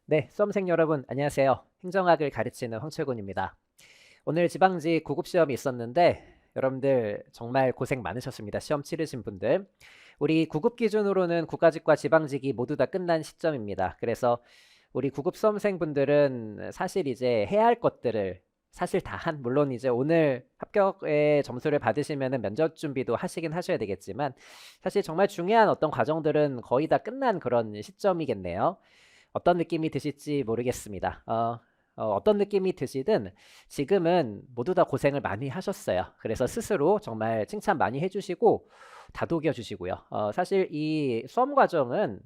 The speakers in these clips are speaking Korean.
네, 수험생 여러분 안녕하세요. 행정학을 가르치는 황철군입니다. 오늘 지방직 구급 시험이 있었는데 여러분들 정말 고생 많으셨습니다. 시험 치르신 분들. 우리 구급 기준으로는 국가직과 지방직이 모두 다 끝난 시점입니다. 그래서 우리 구급 수험생분들은 사실 이제 해야 할 것들을 사실 다 물론 이제 오늘 합격의 점수를 받으시면은 면접 준비도 하시긴 하셔야 되겠지만 사실 정말 중요한 어떤 과정들은 거의 다 끝난 그런 시점이겠네요. 어떤 느낌이 드실지 모르겠습니다. 어떤 느낌이 드시든 지금은 모두 다 고생을 많이 하셨어요. 그래서 스스로 정말 칭찬 많이 해주시고 다독여 주시고요. 사실 이 수험 과정은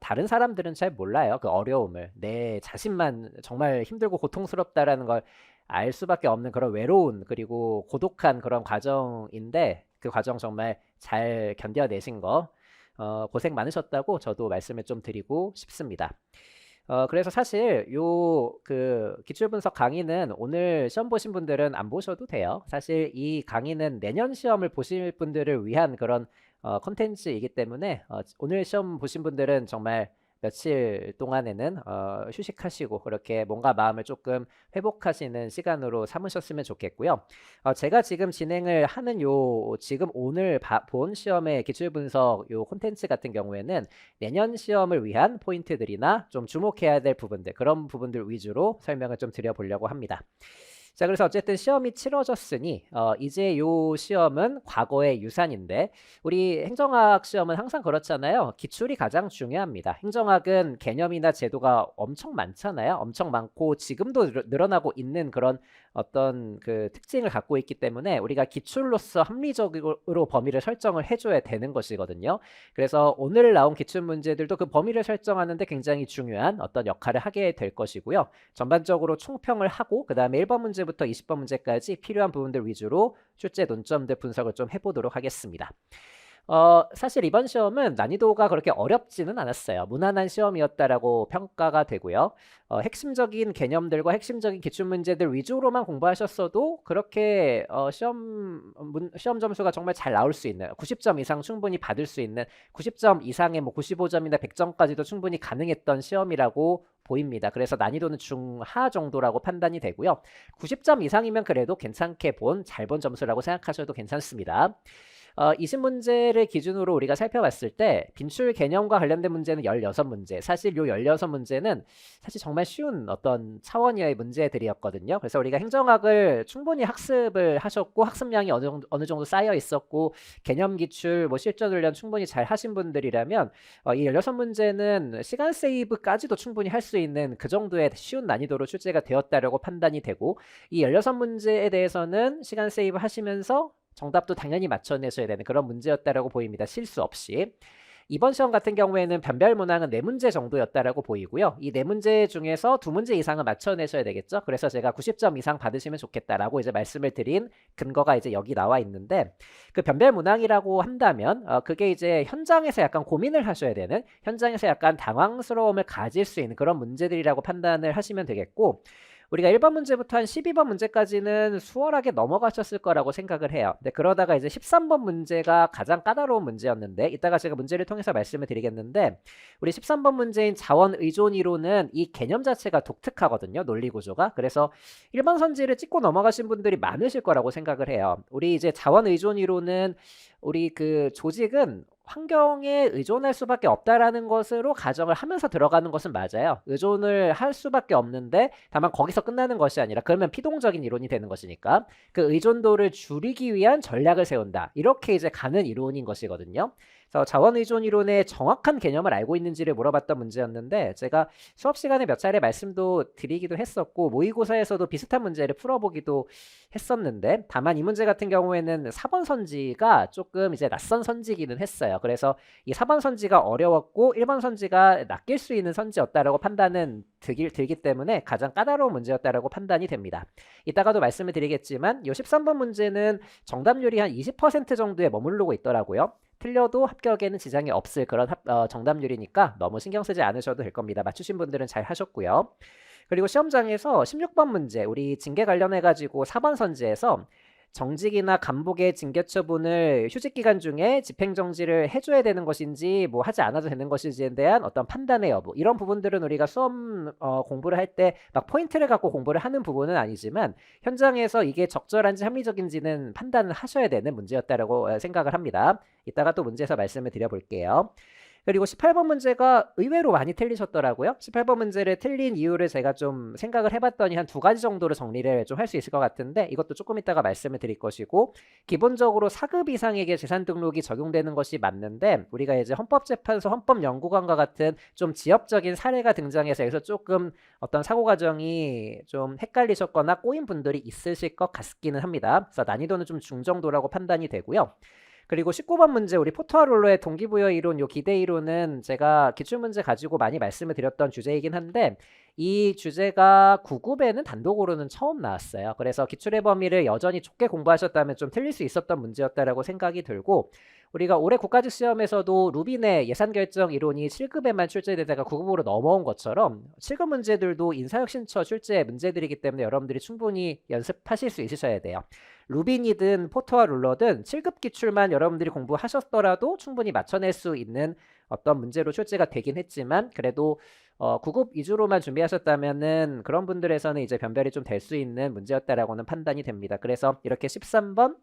다른 사람들은 잘 몰라요. 그 어려움을. 내 자신만 정말 힘들고 고통스럽다라는 걸 알 수밖에 없는 그런 외로운 그리고 고독한 그런 과정인데 그 과정 정말 잘 견뎌내신 거 고생 많으셨다고 저도 말씀을 좀 드리고 싶습니다. 그래서 사실 요 그 기출분석 강의는 오늘 시험 보신 분들은 안 보셔도 돼요. 사실 이 강의는 내년 시험을 보실 분들을 위한 그런 콘텐츠이기 때문에 오늘 시험 보신 분들은 정말 며칠 동안에는 휴식하시고 그렇게 뭔가 마음을 조금 회복하시는 시간으로 삼으셨으면 좋겠고요. 제가 지금 진행을 하는 지금 오늘 본 시험의 기출분석 요 콘텐츠 같은 경우에는 내년 시험을 위한 포인트들이나 좀 주목해야 될 부분들, 그런 부분들 위주로 설명을 좀 드려보려고 합니다. 자, 그래서 어쨌든 시험이 치러졌으니 이제 요 시험은 과거의 유산인데 우리 행정학 시험은 항상 그렇잖아요. 기출이 가장 중요합니다. 행정학은 개념이나 제도가 엄청 많잖아요. 엄청 많고 지금도 늘어나고 있는 그런 어떤 그 특징을 갖고 있기 때문에 우리가 기출로서 합리적으로 범위를 설정을 해줘야 되는 것이거든요. 그래서 오늘 나온 기출 문제들도 그 범위를 설정하는데 굉장히 중요한 어떤 역할을 하게 될 것이고요. 전반적으로 총평을 하고 그 다음에 1번 문제부터 20번 문제까지 필요한 부분들 위주로 출제 논점들 분석을 좀 해보도록 하겠습니다. 사실 이번 시험은 난이도가 그렇게 어렵지는 않았어요. 무난한 시험이었다라고 평가가 되고요. 핵심적인 개념들과 핵심적인 기출문제들 위주로만 공부하셨어도 그렇게 시험 점수가 정말 잘 나올 수 있는 90점 이상 충분히 받을 수 있는 90점 이상의 뭐 95점이나 100점까지도 충분히 가능했던 시험이라고 보입니다. 그래서 난이도는 중하 정도라고 판단이 되고요. 90점 이상이면 그래도 괜찮게 잘 본 점수라고 생각하셔도 괜찮습니다. 20문제를 기준으로 우리가 살펴봤을 때 빈출 개념과 관련된 문제는 16문제. 사실 요 16문제는 사실 정말 쉬운 어떤 차원의 문제들이었거든요. 그래서 우리가 행정학을 충분히 학습을 하셨고 학습량이 어느 정도 쌓여 있었고 개념 기출, 뭐 실전 훈련 충분히 잘 하신 분들이라면 이 16문제는 시간 세이브까지도 충분히 할 수 있는 그 정도의 쉬운 난이도로 출제가 되었다라고 판단이 되고 이 16문제에 대해서는 시간 세이브 하시면서 정답도 당연히 맞춰내셔야 되는 그런 문제였다라고 보입니다. 실수 없이. 이번 시험 같은 경우에는 변별 문항은 4문제 정도였다라고 보이고요. 이 4문제 중에서 2문제 이상은 맞춰내셔야 되겠죠. 그래서 제가 90점 이상 받으시면 좋겠다라고 이제 말씀을 드린 근거가 이제 여기 나와 있는데 그 변별 문항이라고 한다면 그게 이제 현장에서 약간 고민을 하셔야 되는 현장에서 약간 당황스러움을 가질 수 있는 그런 문제들이라고 판단을 하시면 되겠고 우리가 1번 문제부터 한 12번 문제까지는 수월하게 넘어가셨을 거라고 생각을 해요. 근데 그러다가 이제 13번 문제가 가장 까다로운 문제였는데 이따가 제가 문제를 통해서 말씀을 드리겠는데 우리 13번 문제인 자원 의존 이론은 이 개념 자체가 독특하거든요. 논리 구조가. 그래서 1번 선지를 찍고 넘어가신 분들이 많으실 거라고 생각을 해요. 우리 이제 자원 의존 이론은 우리 그 조직은 환경에 의존할 수밖에 없다라는 것으로 가정을 하면서 들어가는 것은 맞아요. 의존을 할 수밖에 없는데 다만 거기서 끝나는 것이 아니라 그러면 피동적인 이론이 되는 것이니까 그 의존도를 줄이기 위한 전략을 세운다. 이렇게 이제 가는 이론인 것이거든요. 그래서 자원 의존 이론의 정확한 개념을 알고 있는지를 물어봤던 문제였는데 제가 수업 시간에 몇 차례 말씀도 드리기도 했었고 모의고사에서도 비슷한 문제를 풀어보기도 했었는데 다만 이 문제 같은 경우에는 4번 선지가 조금 이제 낯선 선지기는 했어요. 그래서 이 4번 선지가 어려웠고 1번 선지가 낚일 수 있는 선지였다라고 판단은 들기 때문에 가장 까다로운 문제였다라고 판단이 됩니다. 이따가도 말씀을 드리겠지만 이 13번 문제는 정답률이 한 20% 정도에 머무르고 있더라고요. 틀려도 합격에는 지장이 없을 그런 정답률이니까 너무 신경 쓰지 않으셔도 될 겁니다. 맞추신 분들은 잘 하셨고요. 그리고 시험장에서 16번 문제 우리 징계 관련해 가지고 4번 선지에서 정직이나 간복의 징계 처분을 휴직 기간 중에 집행정지를 해줘야 되는 것인지 뭐 하지 않아도 되는 것인지에 대한 어떤 판단의 여부, 이런 부분들은 우리가 수업 공부를 할 때 막 포인트를 갖고 공부를 하는 부분은 아니지만 현장에서 이게 적절한지 합리적인지는 판단을 하셔야 되는 문제였다라고 생각을 합니다. 이따가 또 문제에서 말씀을 드려볼게요. 그리고 18번 문제가 의외로 많이 틀리셨더라고요. 18번 문제를 틀린 이유를 제가 좀 생각을 해봤더니 한 2가지 정도로 정리를 좀 할 수 있을 것 같은데, 이것도 조금 이따가 말씀을 드릴 것이고, 기본적으로 4급 이상에게 재산 등록이 적용되는 것이 맞는데, 우리가 이제 헌법재판소 헌법연구관과 같은 좀 지역적인 사례가 등장해서 여기서 조금 어떤 사고 과정이 좀 헷갈리셨거나 꼬인 분들이 있으실 것 같기는 합니다. 그래서 난이도는 좀 중정도라고 판단이 되고요. 그리고 19번 문제, 우리 포토아롤로의 동기부여 이론, 요 기대 이론은 제가 기출문제 가지고 많이 말씀을 드렸던 주제이긴 한데, 이 주제가 9급에는 단독으로는 처음 나왔어요. 그래서 기출의 범위를 여전히 좁게 공부하셨다면 좀 틀릴 수 있었던 문제였다라고 생각이 들고, 우리가 올해 국가직 시험에서도 루빈의 예산결정 이론이 7급에만 출제되다가 9급으로 넘어온 것처럼 7급 문제들도 인사혁신처 출제 문제들이기 때문에 여러분들이 충분히 연습하실 수 있으셔야 돼요. 루빈이든 포토와 룰러든 7급 기출만 여러분들이 공부하셨더라도 충분히 맞춰낼 수 있는 어떤 문제로 출제가 되긴 했지만, 그래도 9급 위주로만 준비하셨다면은 그런 분들에서는 이제 변별이 좀 될 수 있는 문제였다라고는 판단이 됩니다. 그래서 이렇게 13번,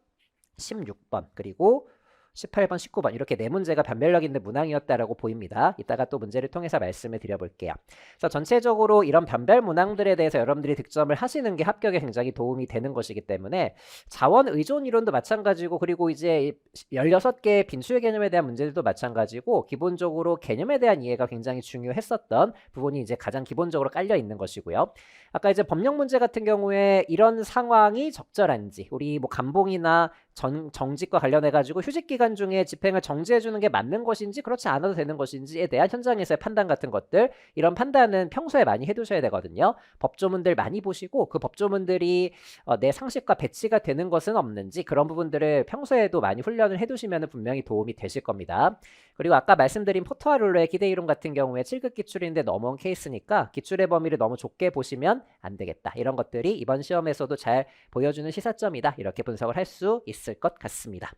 16번, 그리고 18번, 19번 이렇게 4문제가 변별력 있는 문항이었다라고 보입니다. 이따가 또 문제를 통해서 말씀을 드려볼게요. 그래서 전체적으로 이런 변별 문항들에 대해서 여러분들이 득점을 하시는 게 합격에 굉장히 도움이 되는 것이기 때문에 자원 의존 이론도 마찬가지고, 그리고 이제 16개의 빈수의 개념에 대한 문제들도 마찬가지고, 기본적으로 개념에 대한 이해가 굉장히 중요했었던 부분이 이제 가장 기본적으로 깔려 있는 것이고요. 아까 이제 법령 문제 같은 경우에 이런 상황이 적절한지, 우리 뭐 감봉이나 정직과 관련해 가지고 휴직 기간 중에 집행을 정지해 주는 게 맞는 것인지 그렇지 않아도 되는 것인지에 대한 현장에서의 판단 같은 것들, 이런 판단은 평소에 많이 해두셔야 되거든요. 법조문들 많이 보시고 그 법조문들이 내 상식과 배치가 되는 것은 없는지, 그런 부분들을 평소에도 많이 훈련을 해두시면 분명히 도움이 되실 겁니다. 그리고 아까 말씀드린 포토와 룰러의 기대 이론 같은 경우에 7급 기출인데 넘어온 케이스니까 기출의 범위를 너무 좁게 보시면 안 되겠다. 이런 것들이 이번 시험에서도 잘 보여주는 시사점이다. 이렇게 분석을 할 수 있을 것 같습니다.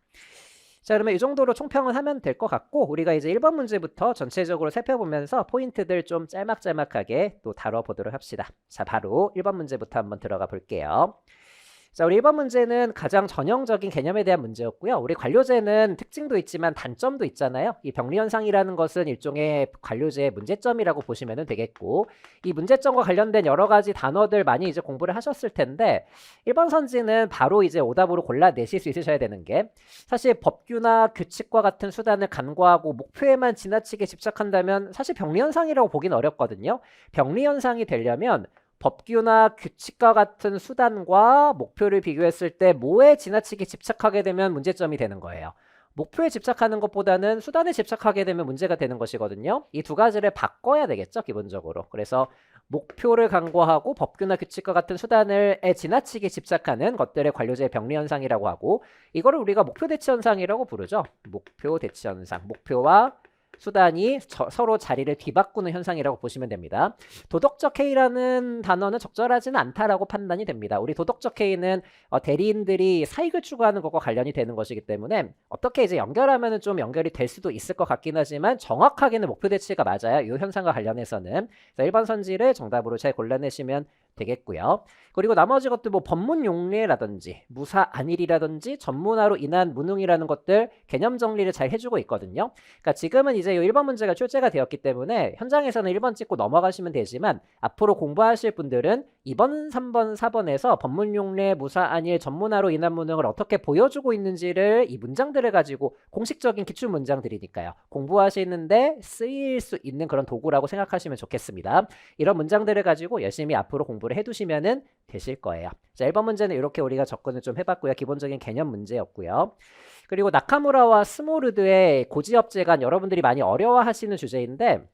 자, 그러면 이 정도로 총평을 하면 될 것 같고, 우리가 이제 1번 문제부터 전체적으로 살펴보면서 포인트들 좀 짤막짤막하게 또 다뤄보도록 합시다. 자, 바로 1번 문제부터 한번 들어가 볼게요. 자, 우리 1번 문제는 가장 전형적인 개념에 대한 문제였고요. 우리 관료제는 특징도 있지만 단점도 있잖아요. 이 병리현상이라는 것은 일종의 관료제의 문제점이라고 보시면 되겠고, 이 문제점과 관련된 여러 가지 단어들 많이 이제 공부를 하셨을 텐데, 1번 선지는 바로 이제 오답으로 골라내실 수 있으셔야 되는 게, 사실 법규나 규칙과 같은 수단을 간과하고 목표에만 지나치게 집착한다면 사실 병리현상이라고 보긴 어렵거든요. 병리현상이 되려면 법규나 규칙과 같은 수단과 목표를 비교했을 때 뭐에 지나치게 집착하게 되면 문제점이 되는 거예요. 목표에 집착하는 것보다는 수단에 집착하게 되면 문제가 되는 것이거든요. 이 2가지를 바꿔야 되겠죠, 기본적으로. 그래서 목표를 간과하고 법규나 규칙과 같은 수단에 지나치게 집착하는 것들의 관료제의 병리현상이라고 하고, 이거를 우리가 목표 대치 현상이라고 부르죠. 목표 대치 현상. 목표와 수단이 서로 자리를 뒤바꾸는 현상이라고 보시면 됩니다. 도덕적 해이라는 단어는 적절하지는 않다라고 판단이 됩니다. 우리 도덕적 해이는 대리인들이 사익을 추구하는 것과 관련이 되는 것이기 때문에 어떻게 이제 연결하면 좀 연결이 될 수도 있을 것 같긴 하지만 정확하게는 목표 대치가 맞아요. 이 현상과 관련해서는. 1번 선지를 정답으로 잘 골라내시면 되겠고요. 그리고 나머지 것들 뭐 법문 용례라든지 무사 안일이라든지 전문화로 인한 무능이라는 것들 개념 정리를 잘 해주고 있거든요. 그러니까 지금은 이제 이 1번 문제가 출제가 되었기 때문에 현장에서는 1번 찍고 넘어가시면 되지만, 앞으로 공부하실 분들은 2번, 3번, 4번에서 법문 용례, 무사 안일, 전문화로 인한 무능을 어떻게 보여주고 있는지를 이 문장들을 가지고, 공식적인 기출 문장들이니까요, 공부하시는데 쓰일 수 있는 그런 도구라고 생각하시면 좋겠습니다. 이런 문장들을 가지고 열심히 앞으로 공부를 해두시면 되실 거예요. 자, 1번 문제는 이렇게 우리가 접근을 좀 해봤고요. 기본적인 개념 문제였고요. 그리고 나카무라와 스모르드의 고지업제간, 여러분들이 많이 어려워하시는 주제인데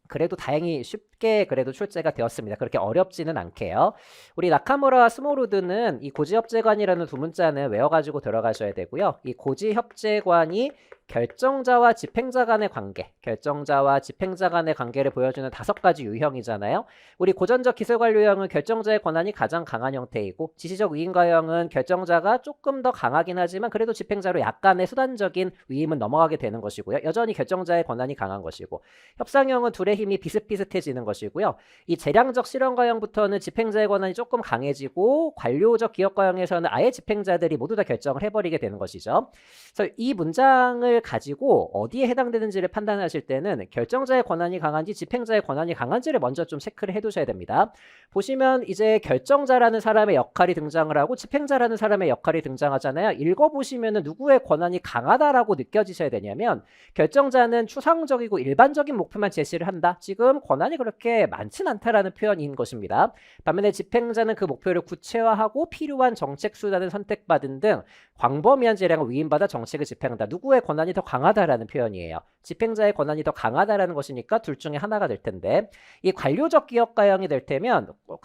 그래도 다행히 쉽게 쉽게 그래도 출제가 되었습니다. 그렇게 어렵지는 않게요. 우리 나카무라와 스모루드는 이 고지협재관이라는 두 문자는 외워가지고 들어가셔야 되고요. 이 고지협재관이 결정자와 집행자 간의 관계, 결정자와 집행자 간의 관계를 보여주는 5가지 유형이잖아요. 우리 고전적 기술관료형은 결정자의 권한이 가장 강한 형태이고, 지시적 위임가형은 결정자가 조금 더 강하긴 하지만 그래도 집행자로 약간의 수단적인 위임은 넘어가게 되는 것이고요. 여전히 결정자의 권한이 강한 것이고, 협상형은 둘의 힘이 비슷비슷해지는 것이고요. 이 재량적 실현가형부터는 집행자의 권한이 조금 강해지고, 관료적 기업가형에서는 아예 집행자들이 모두 다 결정을 해버리게 되는 것이죠. 그래서 이 문장을 가지고 어디에 해당되는지를 판단하실 때는 결정자의 권한이 강한지 집행자의 권한이 강한지를 먼저 좀 체크를 해두셔야 됩니다. 보시면 이제 결정자라는 사람의 역할이 등장을 하고 집행자라는 사람의 역할이 등장하잖아요. 읽어보시면 누구의 권한이 강하다라고 느껴지셔야 되냐면, 결정자는 추상적이고 일반적인 목표만 제시를 한다. 지금 권한이 그렇게 많진 않다라는 표현인 것입니다. 반면에 집행자는 그 목표를 구체화하고 필요한 정책 수단을 선택받은 등 광범위한 재량을 위임받아 정책을 집행한다. 누구의 권한이 더 강하다라는 표현이에요. 집행자의 권한이 더 강하다라는 것이니까 둘 중에 하나가 될 텐데, 이 관료적 기업가형이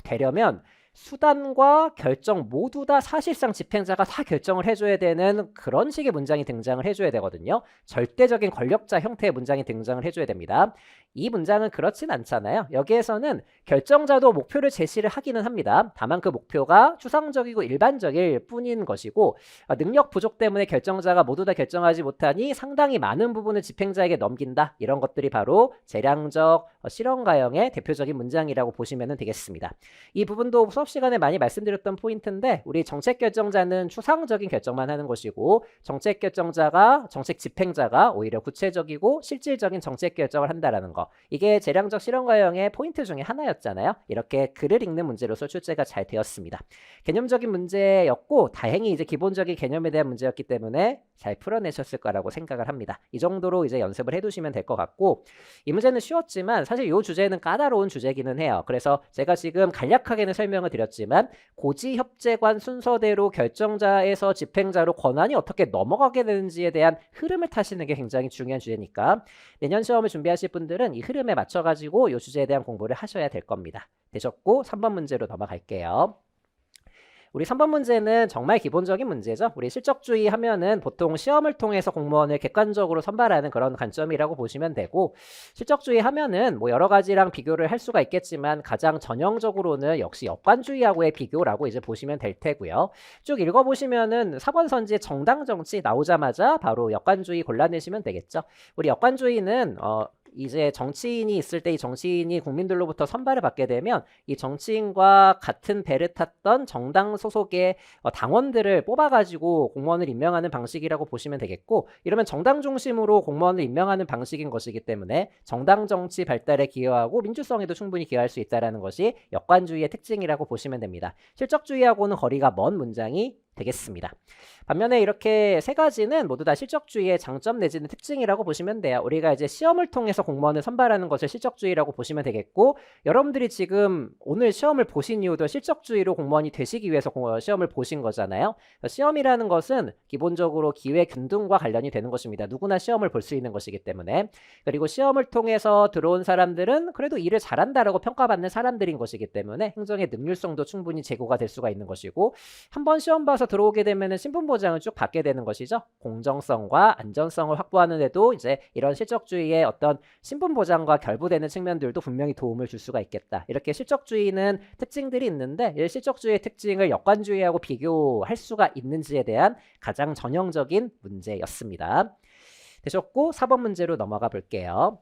되려면 수단과 결정 모두 다 사실상 집행자가 다 결정을 해줘야 되는 그런 식의 문장이 등장을 해줘야 되거든요. 절대적인 권력자 형태의 문장이 등장을 해줘야 됩니다. 이 문장은 그렇진 않잖아요. 여기에서는 결정자도 목표를 제시를 하기는 합니다. 다만 그 목표가 추상적이고 일반적일 뿐인 것이고, 능력 부족 때문에 결정자가 모두 다 결정하지 못하니 상당히 많은 부분을 집행자에게 넘긴다. 이런 것들이 바로 재량적 실현가형의 대표적인 문장이라고 보시면 되겠습니다. 이 부분도 수업 시간에 많이 말씀드렸던 포인트인데, 우리 정책 결정자는 추상적인 결정만 하는 것이고, 정책 집행자가 오히려 구체적이고 실질적인 정책 결정을 한다라는 거. 이게 재량적 실현가형의 포인트 중에 하나였잖아요. 이렇게 글을 읽는 문제로서 출제가 잘 되었습니다. 개념적인 문제였고, 다행히 이제 기본적인 개념에 대한 문제였기 때문에 잘 풀어내셨을 거라고 생각을 합니다. 이 정도로 이제 연습을 해두시면 될 것 같고, 이 문제는 쉬웠지만 사실 이 주제는 까다로운 주제기는 해요. 그래서 제가 지금 간략하게는 설명을 드렸지만, 고지협재관 순서대로 결정자에서 집행자로 권한이 어떻게 넘어가게 되는지에 대한 흐름을 타시는 게 굉장히 중요한 주제니까, 내년 시험을 준비하실 분들은 이 흐름에 맞춰가지고 이 주제에 대한 공부를 하셔야 될 겁니다. 되셨고, 3번 문제로 넘어갈게요. 우리 3번 문제는 정말 기본적인 문제죠. 우리 실적주의 하면은 보통 시험을 통해서 공무원을 객관적으로 선발하는 그런 관점이라고 보시면 되고, 실적주의 하면은 뭐 여러 가지랑 비교를 할 수가 있겠지만 가장 전형적으로는 역시 역관주의하고의 비교라고 이제 보시면 될 테고요. 쭉 읽어보시면은 4번 선지의 정당 정치 나오자마자 바로 역관주의 골라내시면 되겠죠. 우리 역관주의는 이제 정치인이 있을 때 이 정치인이 국민들로부터 선발을 받게 되면 이 정치인과 같은 배를 탔던 정당 소속의 당원들을 뽑아가지고 공무원을 임명하는 방식이라고 보시면 되겠고, 이러면 정당 중심으로 공무원을 임명하는 방식인 것이기 때문에 정당 정치 발달에 기여하고 민주성에도 충분히 기여할 수 있다는 것이 역관주의의 특징이라고 보시면 됩니다. 실적주의하고는 거리가 먼 문장이 되겠습니다. 반면에 이렇게 세 가지는 모두 다 실적주의의 장점 내지는 특징이라고 보시면 돼요. 우리가 이제 시험을 통해서 공무원을 선발하는 것을 실적주의라고 보시면 되겠고, 여러분들이 지금 오늘 시험을 보신 이유도 실적주의로 공무원이 되시기 위해서 시험을 보신 거잖아요. 시험이라는 것은 기본적으로 기회 균등과 관련이 되는 것입니다. 누구나 시험을 볼 수 있는 것이기 때문에. 그리고 시험을 통해서 들어온 사람들은 그래도 일을 잘한다라고 평가받는 사람들인 것이기 때문에 행정의 능률성도 충분히 제고가 될 수가 있는 것이고, 한번 시험 봐서 들어오게 되면 신분보장을 쭉 받게 되는 것이죠. 공정성과 안전성을 확보하는 데도 이제 이런 실적주의의 어떤 신분보장과 결부되는 측면들도 분명히 도움을 줄 수가 있겠다. 이렇게 실적주의는 특징들이 있는데, 이 실적주의의 특징을 역관주의하고 비교할 수가 있는지에 대한 가장 전형적인 문제였습니다. 되셨고, 4번 문제로 넘어가 볼게요.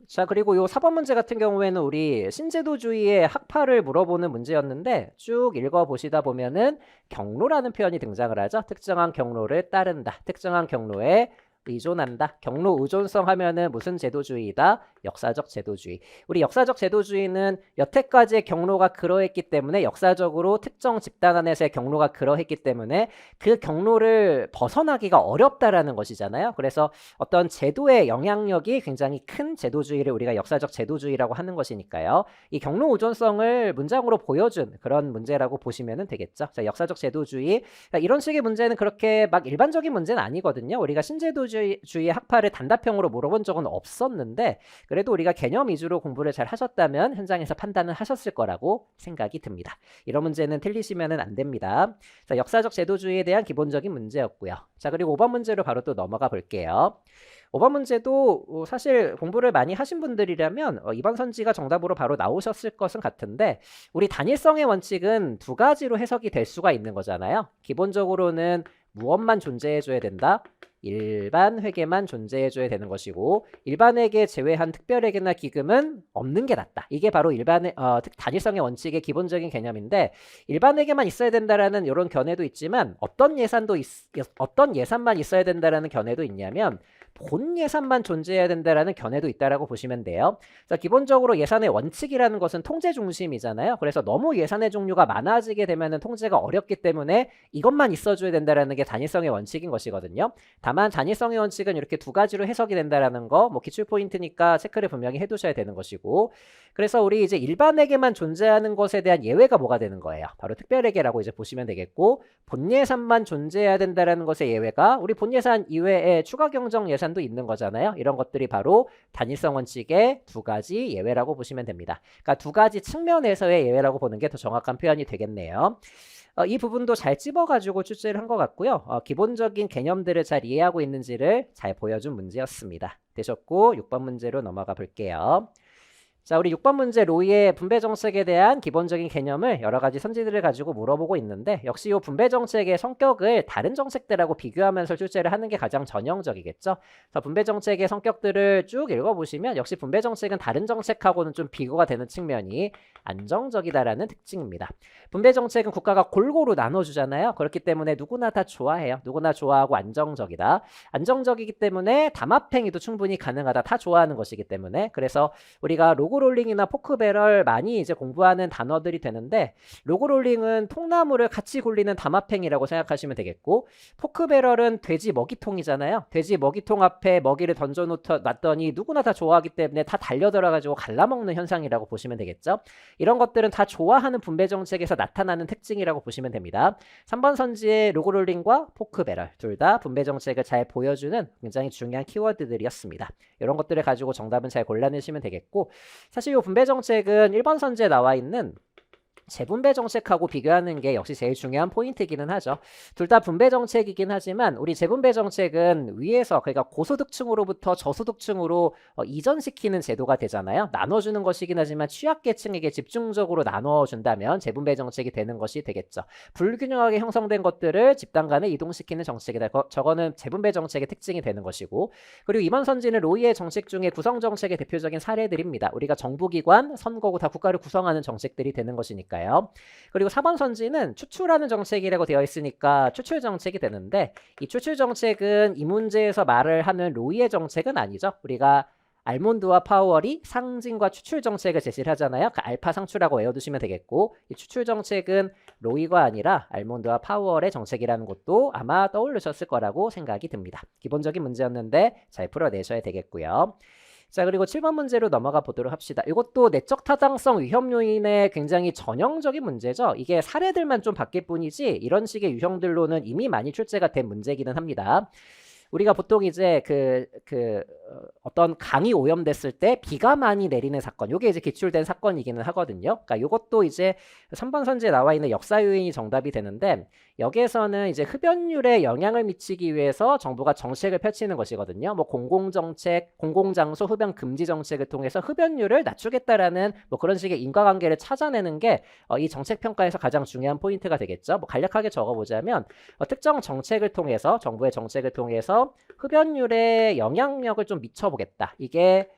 자, 그리고 요 4번 문제 같은 경우에는 우리 신제도주의의 학파를 물어보는 문제였는데, 쭉 읽어보시다 보면은 경로라는 표현이 등장을 하죠. 특정한 경로를 따른다. 특정한 경로에 의존한다. 경로 의존성 하면은 무슨 제도주의다? 역사적 제도주의. 우리 역사적 제도주의는 여태까지의 경로가 그러했기 때문에, 역사적으로 특정 집단 안에서의 경로가 그러했기 때문에 그 경로를 벗어나기가 어렵다라는 것이잖아요. 그래서 어떤 제도의 영향력이 굉장히 큰 제도주의를 우리가 역사적 제도주의라고 하는 것이니까요. 이 경로 의존성을 문장으로 보여준 그런 문제라고 보시면 되겠죠. 자, 역사적 제도주의. 이런 식의 문제는 그렇게 막 일반적인 문제는 아니거든요. 우리가 신제도주의 학파를 단답형으로 물어본 적은 없었는데, 그래도 우리가 개념 위주로 공부를 잘 하셨다면 현장에서 판단을 하셨을 거라고 생각이 듭니다. 이런 문제는 틀리시면 안 됩니다. 자, 역사적 제도주의에 대한 기본적인 문제였고요. 자, 그리고 5번 문제로 바로 또 넘어가 볼게요. 5번 문제도 사실 공부를 많이 하신 분들이라면 이번 선지가 정답으로 바로 나오셨을 것은 같은데, 우리 단일성의 원칙은 두 가지로 해석이 될 수가 있는 거잖아요. 기본적으로는 무엇만 존재해줘야 된다? 일반 회계만 존재해줘야 되는 것이고, 일반 회계 제외한 특별회계나 기금은 없는 게 낫다. 이게 바로 단일성의 원칙의 기본적인 개념인데, 일반 회계만 있어야 된다라는 이런 견해도 있지만 어떤 예산만 있어야 된다라는 견해도 있냐면 본 예산만 존재해야 된다라는 견해도 있다라고 보시면 돼요. 자, 기본적으로 예산의 원칙이라는 것은 통제 중심이잖아요. 그래서 너무 예산의 종류가 많아지게 되면 통제가 어렵기 때문에 이것만 있어줘야 된다라는 게 단일성의 원칙인 것이거든요. 다만 단일성의 원칙은 이렇게 두 가지로 해석이 된다라는 거, 뭐 기출 포인트니까 체크를 분명히 해두셔야 되는 것이고, 그래서 우리 이제 일반회계만 존재하는 것에 대한 예외가 뭐가 되는 거예요? 바로 특별회계라고 이제 보시면 되겠고, 본 예산만 존재해야 된다라는 것의 예외가 우리 본 예산 이외에 추가 경정 예산도 있는 거잖아요. 이런 것들이 바로 단일성 원칙의 두 가지 예외라고 보시면 됩니다. 그러니까 두 가지 측면에서의 예외라고 보는 게 더 정확한 표현이 되겠네요. 이 부분도 잘 찝어가지고 출제를 한 것 같고요. 기본적인 개념들을 잘 이해하고 있는지를 잘 보여준 문제였습니다. 되셨고 6번 문제로 넘어가 볼게요. 자, 우리 6번 문제 로이의 분배정책에 대한 기본적인 개념을 여러 가지 선지들을 가지고 물어보고 있는데, 역시 이 분배정책의 성격을 다른 정책들하고 비교하면서 출제를 하는 게 가장 전형적이겠죠. 그래서 분배정책의 성격들을 쭉 읽어보시면 역시 분배정책은 다른 정책하고는 좀 비교가 되는 측면이 안정적이다라는 특징입니다. 분배정책은 국가가 골고루 나눠주잖아요. 그렇기 때문에 누구나 다 좋아해요. 누구나 좋아하고 안정적이다. 안정적이기 때문에 담합행위도 충분히 가능하다. 다 좋아하는 것이기 때문에. 그래서 우리가 로그롤링이나 포크배럴 많이 이제 공부하는 단어들이 되는데, 로그롤링은 통나무를 같이 굴리는 담합행위라고 생각하시면 되겠고, 포크배럴은 돼지 먹이통이잖아요. 돼지 먹이통 앞에 먹이를 던져놨더니 누구나 다 좋아하기 때문에 다 달려들어가지고 갈라먹는 현상이라고 보시면 되겠죠. 이런 것들은 다 좋아하는 분배정책에서 나타나는 특징이라고 보시면 됩니다. 3번 선지의 로그롤링과 포크배럴 둘 다 분배정책을 잘 보여주는 굉장히 중요한 키워드들이었습니다. 이런 것들을 가지고 정답은 잘 골라내시면 되겠고, 사실 이 분배정책은 1번 선지에 나와 있는 재분배 정책하고 비교하는 게 역시 제일 중요한 포인트이기는 하죠. 둘 다 분배 정책이긴 하지만 우리 재분배 정책은 위에서, 그러니까 고소득층으로부터 저소득층으로 이전시키는 제도가 되잖아요. 나눠주는 것이긴 하지만 취약계층에게 집중적으로 나눠준다면 재분배 정책이 되는 것이 되겠죠. 불균형하게 형성된 것들을 집단 간에 이동시키는 정책이다. 저거는 재분배 정책의 특징이 되는 것이고, 그리고 이번 선지는 로이의 정책 중에 구성 정책의 대표적인 사례들입니다. 우리가 정부기관, 선거구 다 국가를 구성하는 정책들이 되는 것이니까요. 그리고 4번 선지는 추출하는 정책이라고 되어 있으니까 추출 정책이 되는데, 이 추출 정책은 이 문제에서 말을 하는 로이의 정책은 아니죠. 우리가 알몬드와 파월이 상징과 추출 정책을 제시를 하잖아요. 그 알파 상추라고 외워두시면 되겠고, 이 추출 정책은 로이가 아니라 알몬드와 파월의 정책이라는 것도 아마 떠올리셨을 거라고 생각이 듭니다. 기본적인 문제였는데 잘 풀어내셔야 되겠고요. 자, 그리고 7번 문제로 넘어가 보도록 합시다. 이것도 내적 타당성 위험 요인의 굉장히 전형적인 문제죠. 이게 사례들만 좀 바뀔 뿐이지 이런 식의 유형들로는 이미 많이 출제가 된 문제이기는 합니다. 우리가 보통 이제 어떤 강이 오염됐을 때 비가 많이 내리는 사건, 요게 이제 기출된 사건이기는 하거든요. 그러니까 이것도 이제 3번 선지에 나와 있는 역사 요인이 정답이 되는데, 여기에서는 이제 흡연율에 영향을 미치기 위해서 정부가 정책을 펼치는 것이거든요. 뭐 공공정책, 공공장소 흡연 금지 정책을 통해서 흡연율을 낮추겠다라는 뭐 그런 식의 인과관계를 찾아내는 게 이 정책 평가에서 가장 중요한 포인트가 되겠죠. 뭐 간략하게 적어보자면 특정 정책을 통해서, 정부의 정책을 통해서 흡연율에 영향력을 좀 미쳐보겠다. 이게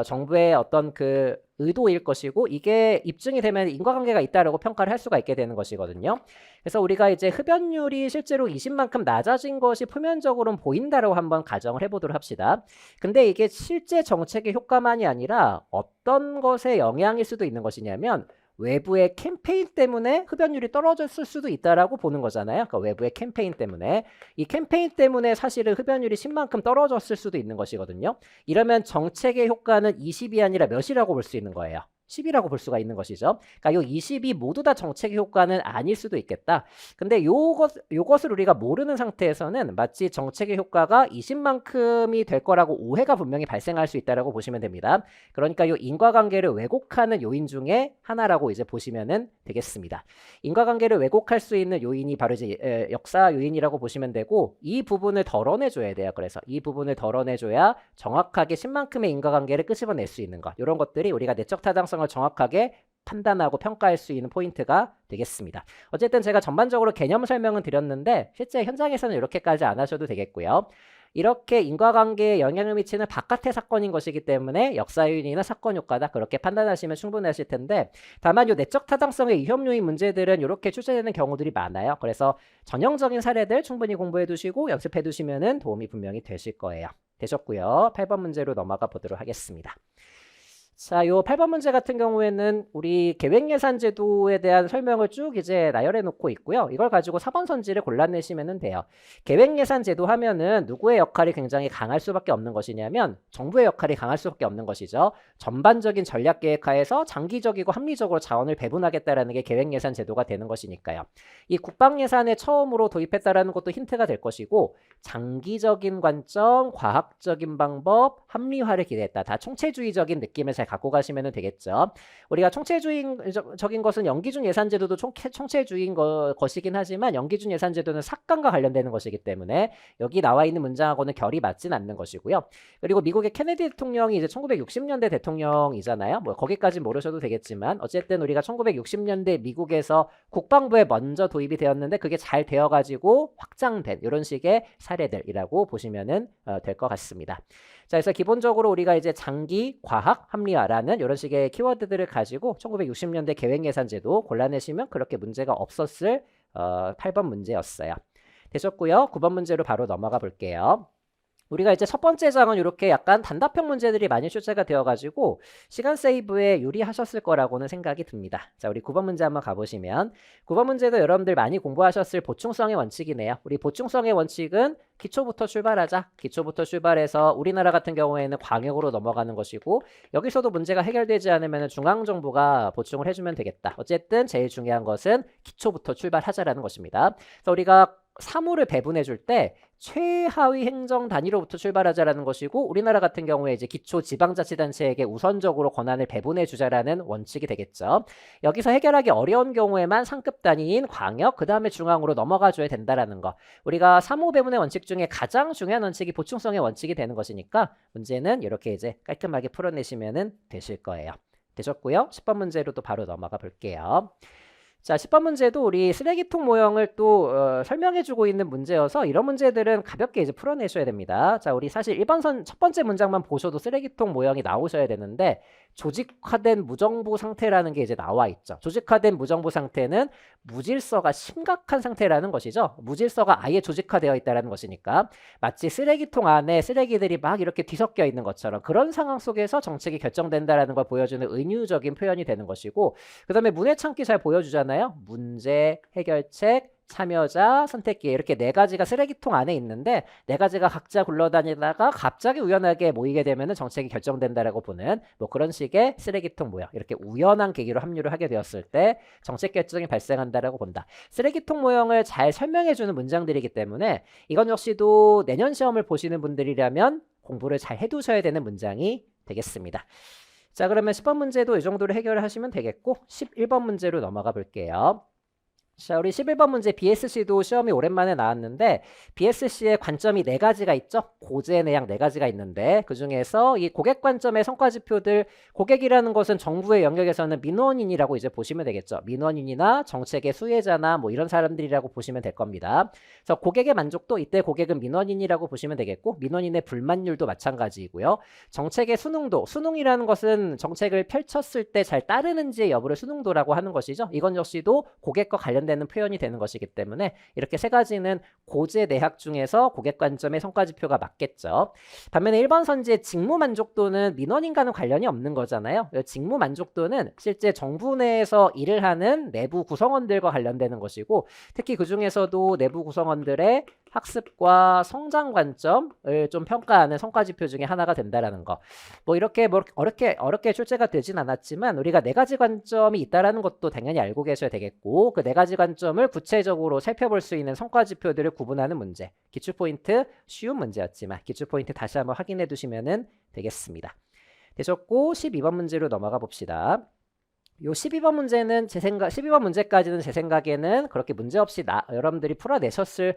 정부의 어떤 그 의도일 것이고, 이게 입증이 되면 인과관계가 있다라고 평가를 할 수가 있게 되는 것이거든요. 그래서 우리가 이제 흡연율이 실제로 20만큼 낮아진 것이 표면적으로는 보인다라고 한번 가정을 해보도록 합시다. 근데 이게 실제 정책의 효과만이 아니라 어떤 것의 영향일 수도 있는 것이냐면, 외부의 캠페인 때문에 흡연율이 떨어졌을 수도 있다라고 보는 거잖아요. 그러니까 외부의 캠페인 때문에, 이 캠페인 때문에 사실은 흡연율이 10만큼 떨어졌을 수도 있는 것이거든요. 이러면 정책의 효과는 20이 아니라 몇이라고 볼 수 있는 거예요? 10이라고 볼 수가 있는 것이죠. 그러니까 요 20이 모두 다 정책의 효과는 아닐 수도 있겠다. 근데 요것을 우리가 모르는 상태에서는 마치 정책의 효과가 20만큼이 될 거라고 오해가 분명히 발생할 수 있다라고 보시면 됩니다. 그러니까 요 인과관계를 왜곡하는 요인 중에 하나라고 이제 보시면은 되겠습니다. 인과관계를 왜곡할 수 있는 요인이 바로 이제 역사 요인이라고 보시면 되고, 이 부분을 덜어내줘야 돼요. 그래서 이 부분을 덜어내줘야 정확하게 10만큼의 인과관계를 끄집어낼 수 있는 것, 이런 것들이 우리가 내적 타당성을 정확하게 판단하고 평가할 수 있는 포인트가 되겠습니다. 어쨌든 제가 전반적으로 개념 설명은 드렸는데 실제 현장에서는 이렇게까지 안 하셔도 되겠고요. 이렇게 인과관계에 영향을 미치는 바깥의 사건인 것이기 때문에 역사 요인이나 사건 효과다, 그렇게 판단하시면 충분하실 텐데, 다만 요 내적 타당성의 위험 요인 문제들은 이렇게 출제되는 경우들이 많아요. 그래서 전형적인 사례들 충분히 공부해 두시고 연습해 두시면은 도움이 분명히 되실 거예요. 되셨고요. 8번 문제로 넘어가 보도록 하겠습니다. 자, 요 8번 문제 같은 경우에는 우리 계획예산제도에 대한 설명을 쭉 이제 나열해 놓고 있고요. 이걸 가지고 4번 선지를 골라내시면 돼요. 계획예산제도 하면은 누구의 역할이 굉장히 강할 수밖에 없는 것이냐면 정부의 역할이 강할 수밖에 없는 것이죠. 전반적인 전략계획하에서 장기적이고 합리적으로 자원을 배분하겠다라는 게 계획예산제도가 되는 것이니까요. 이 국방예산에 처음으로 도입했다라는 것도 힌트가 될 것이고, 장기적인 관점, 과학적인 방법, 합리화를 기대했다. 다 총체주의적인 느낌을 잘 갖고 가시면 되겠죠. 우리가 총체주의적인 것은 연기준 예산제도도 총체주의인 것이긴 하지만 연기준 예산제도는 삭감과 관련되는 것이기 때문에 여기 나와 있는 문장하고는 결이 맞진 않는 것이고요. 그리고 미국의 케네디 대통령이 이제 1960년대 대통령이잖아요. 뭐 거기까지 모르셔도 되겠지만 어쨌든 우리가 1960년대 미국에서 국방부에 먼저 도입이 되었는데 그게 잘 되어가지고 확장된 이런 식의 사례들이라고 보시면 될 것 같습니다. 자, 그래서 기본적으로 우리가 이제 장기, 과학, 합리화라는 이런 식의 키워드들을 가지고 1960년대 계획예산제도 골라내시면 그렇게 문제가 없었을 8번 문제였어요. 되셨고요. 9번 문제로 바로 넘어가 볼게요. 우리가 이제 첫 번째 장은 이렇게 약간 단답형 문제들이 많이 출제가 되어가지고 시간 세이브에 유리하셨을 거라고는 생각이 듭니다. 자, 우리 9번 문제 한번 가보시면 9번 문제도 여러분들 많이 공부하셨을 보충성의 원칙이네요. 우리 보충성의 원칙은 기초부터 출발하자. 기초부터 출발해서 우리나라 같은 경우에는 광역으로 넘어가는 것이고, 여기서도 문제가 해결되지 않으면 중앙정부가 보충을 해주면 되겠다. 어쨌든 제일 중요한 것은 기초부터 출발하자라는 것입니다. 그래서 우리가 사무를 배분해 줄 때 최하위 행정 단위로부터 출발하자라는 것이고, 우리나라 같은 경우에 이제 기초 지방자치단체에게 우선적으로 권한을 배분해 주자라는 원칙이 되겠죠. 여기서 해결하기 어려운 경우에만 상급 단위인 광역, 그 다음에 중앙으로 넘어가 줘야 된다라는 거. 우리가 사무 배분의 원칙 중에 가장 중요한 원칙이 보충성의 원칙이 되는 것이니까 문제는 이렇게 이제 깔끔하게 풀어내시면 되실 거예요. 되셨고요. 10번 문제로 또 바로 넘어가 볼게요. 자, 10번 문제도 우리 쓰레기통 모형을 또 설명해주고 있는 문제여서 이런 문제들은 가볍게 이제 풀어내셔야 됩니다. 자, 우리 사실 1번 첫 번째 문장만 보셔도 쓰레기통 모형이 나오셔야 되는데, 조직화된 무정부 상태라는 게 이제 나와 있죠. 조직화된 무정부 상태는 무질서가 심각한 상태라는 것이죠. 무질서가 아예 조직화되어 있다는 것이니까 마치 쓰레기통 안에 쓰레기들이 막 이렇게 뒤섞여 있는 것처럼 그런 상황 속에서 정책이 결정된다라는 걸 보여주는 은유적인 표현이 되는 것이고, 그 다음에 문해창기 잘 보여주잖아요. 문제, 해결책, 참여자, 선택기, 이렇게 네 가지가 쓰레기통 안에 있는데 네 가지가 각자 굴러다니다가 갑자기 우연하게 모이게 되면 정책이 결정된다라고 보는 뭐 그런 식의 쓰레기통 모형, 이렇게 우연한 계기로 합류를 하게 되었을 때 정책 결정이 발생한다라고 본다. 쓰레기통 모형을 잘 설명해주는 문장들이기 때문에 이건 역시도 내년 시험을 보시는 분들이라면 공부를 잘 해두셔야 되는 문장이 되겠습니다. 자, 그러면 10번 문제도 이 정도로 해결을 하시면 되겠고, 11번 문제로 넘어가 볼게요. 자, 우리 11번 문제 BSC도 시험이 오랜만에 나왔는데, BSC의 관점이 네 가지가 있죠. 고제 내양 네 가지가 있는데, 그 중에서 이 고객 관점의 성과지표들, 고객이라는 것은 정부의 영역에서는 민원인이라고 이제 보시면 되겠죠. 민원인이나 정책의 수혜자나 뭐 이런 사람들이라고 보시면 될 겁니다. 그래서 고객의 만족도, 이때 고객은 민원인이라고 보시면 되겠고, 민원인의 불만율도 마찬가지이고요. 정책의 수능도, 수능이라는 것은 정책을 펼쳤을 때 잘 따르는지의 여부를 수능도라고 하는 것이죠. 이건 역시도 고객과 관련되는 표현이 되는 것이기 때문에 이렇게 세 가지는 고제 내학 중에서 고객 관점의 성과지표가 맞겠죠. 반면에 1번 선지의 직무 만족도는 민원인과는 관련이 없는 거잖아요. 직무 만족도는 실제 정부 내에서 일을 하는 내부 구성원들과 관련되는 것이고, 특히 그 중에서도 내부 구성원들의 학습과 성장 관점을 좀 평가하는 성과지표 중에 하나가 된다라는 거. 뭐 이렇게 어렵게 출제가 되진 않았지만 우리가 네 가지 관점이 있다라는 것도 당연히 알고 계셔야 되겠고, 그 네 가지 관점을 구체적으로 살펴볼 수 있는 성과지표들을 구분하는 문제. 기출포인트 쉬운 문제였지만 기출포인트 다시 한번 확인해 두시면 되겠습니다. 되셨고 12번 문제로 넘어가 봅시다. 요 12번 문제는 12번 문제까지는 제 생각에는 그렇게 문제없이 여러분들이 풀어내셨을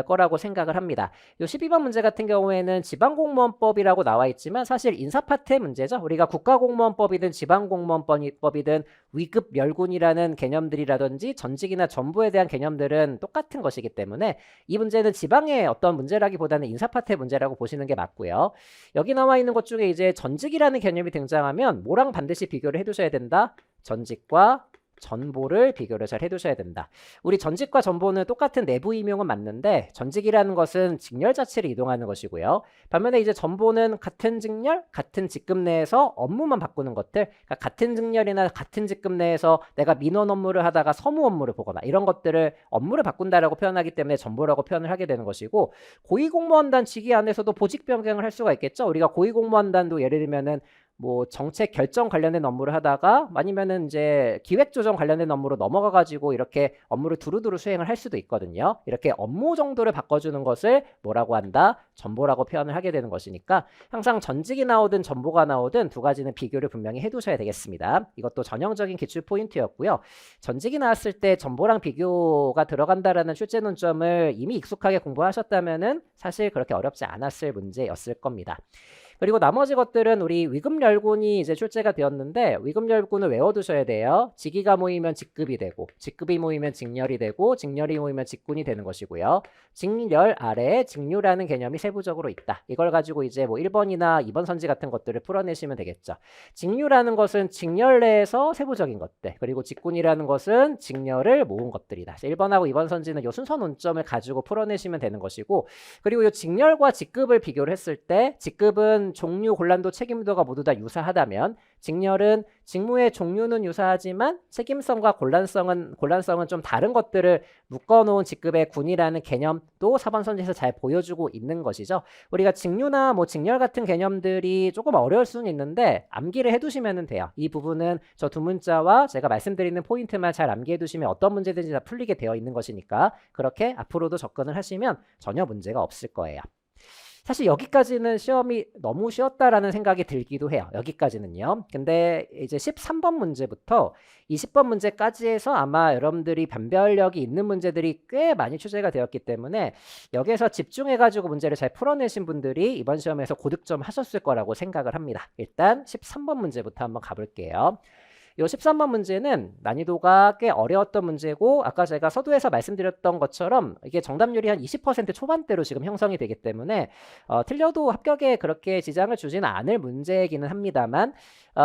거라고 생각을 합니다. 요 12번 문제 같은 경우에는 지방공무원법이라고 나와 있지만 사실 인사 파트의 문제죠. 우리가 국가공무원법이든 지방공무원법이든 위급 멸군이라는 개념들이라든지 전직이나 전보에 대한 개념들은 똑같은 것이기 때문에 이 문제는 지방의 어떤 문제라기보다는 인사 파트의 문제라고 보시는 게 맞고요. 여기 나와 있는 것 중에 이제 전직이라는 개념이 등장하면 뭐랑 반드시 비교를 해두셔야 된다? 전직과 전보를 비교를 잘 해두셔야 된다. 우리 전직과 전보는 똑같은 내부 임용은 맞는데 전직이라는 것은 직렬 자체를 이동하는 것이고요. 반면에 이제 전보는 같은 직렬, 같은 직급 내에서 업무만 바꾸는 것들, 그러니까 같은 직렬이나 같은 직급 내에서 내가 민원 업무를 하다가 서무 업무를 보거나 이런 것들을 업무를 바꾼다라고 표현하기 때문에 전보라고 표현을 하게 되는 것이고, 고위공무원단 직위 안에서도 보직 변경을 할 수가 있겠죠. 우리가 고위공무원단도 예를 들면은 뭐 정책 결정 관련된 업무를 하다가 아니면은 이제 기획 조정 관련된 업무로 넘어가 가지고 이렇게 업무를 두루두루 수행을 할 수도 있거든요. 이렇게 업무 정도를 바꿔주는 것을 뭐라고 한다? 전보라고 표현을 하게 되는 것이니까 항상 전직이 나오든 전보가 나오든 두 가지는 비교를 분명히 해두셔야 되겠습니다. 이것도 전형적인 기출 포인트였고요. 전직이 나왔을 때 전보랑 비교가 들어간다라는 출제 논점을 이미 익숙하게 공부하셨다면은 사실 그렇게 어렵지 않았을 문제였을 겁니다. 그리고 나머지 것들은 우리 위급열군이 이제 출제가 되었는데 위급열군을 외워두셔야 돼요. 직위가 모이면 직급이 되고 직급이 모이면 직렬이 되고 직렬이 모이면 직군이 되는 것이고요. 직렬 아래에 직류라는 개념이 세부적으로 있다. 이걸 가지고 이제 뭐 1번이나 2번 선지 같은 것들을 풀어내시면 되겠죠. 직류라는 것은 직렬 내에서 세부적인 것들, 그리고 직군이라는 것은 직렬을 모은 것들이다. 1번하고 2번 선지는 요 순서 논점을 가지고 풀어내시면 되는 것이고, 그리고 이 직렬과 직급을 비교를 했을 때 직급은 종류, 곤란도, 책임도가 모두 다 유사하다면 직렬은 직무의 종류는 유사하지만 책임성과 곤란성은 좀 다른 것들을 묶어놓은 직급의 군이라는 개념도 4번 선지에서 잘 보여주고 있는 것이죠. 우리가 직류나 뭐 직렬 같은 개념들이 조금 어려울 수는 있는데 암기를 해두시면 돼요. 이 부분은 저 두 문자와 제가 말씀드리는 포인트만 잘 암기해 두시면 어떤 문제든지 다 풀리게 되어 있는 것이니까 그렇게 앞으로도 접근을 하시면 전혀 문제가 없을 거예요. 사실 여기까지는 시험이 너무 쉬웠다라는 생각이 들기도 해요. 여기까지는요. 근데 이제 13번 문제부터 20번 문제까지 해서 아마 여러분들이 변별력이 있는 문제들이 꽤 많이 출제가 되었기 때문에 여기에서 집중해가지고 문제를 잘 풀어내신 분들이 이번 시험에서 고득점 하셨을 거라고 생각을 합니다. 일단 13번 문제부터 한번 가볼게요. 요 13번 문제는 난이도가 꽤 어려웠던 문제고, 아까 제가 서두에서 말씀드렸던 것처럼 이게 정답률이 한 20% 초반대로 지금 형성이 되기 때문에 틀려도 합격에 그렇게 지장을 주지는 않을 문제이기는 합니다만,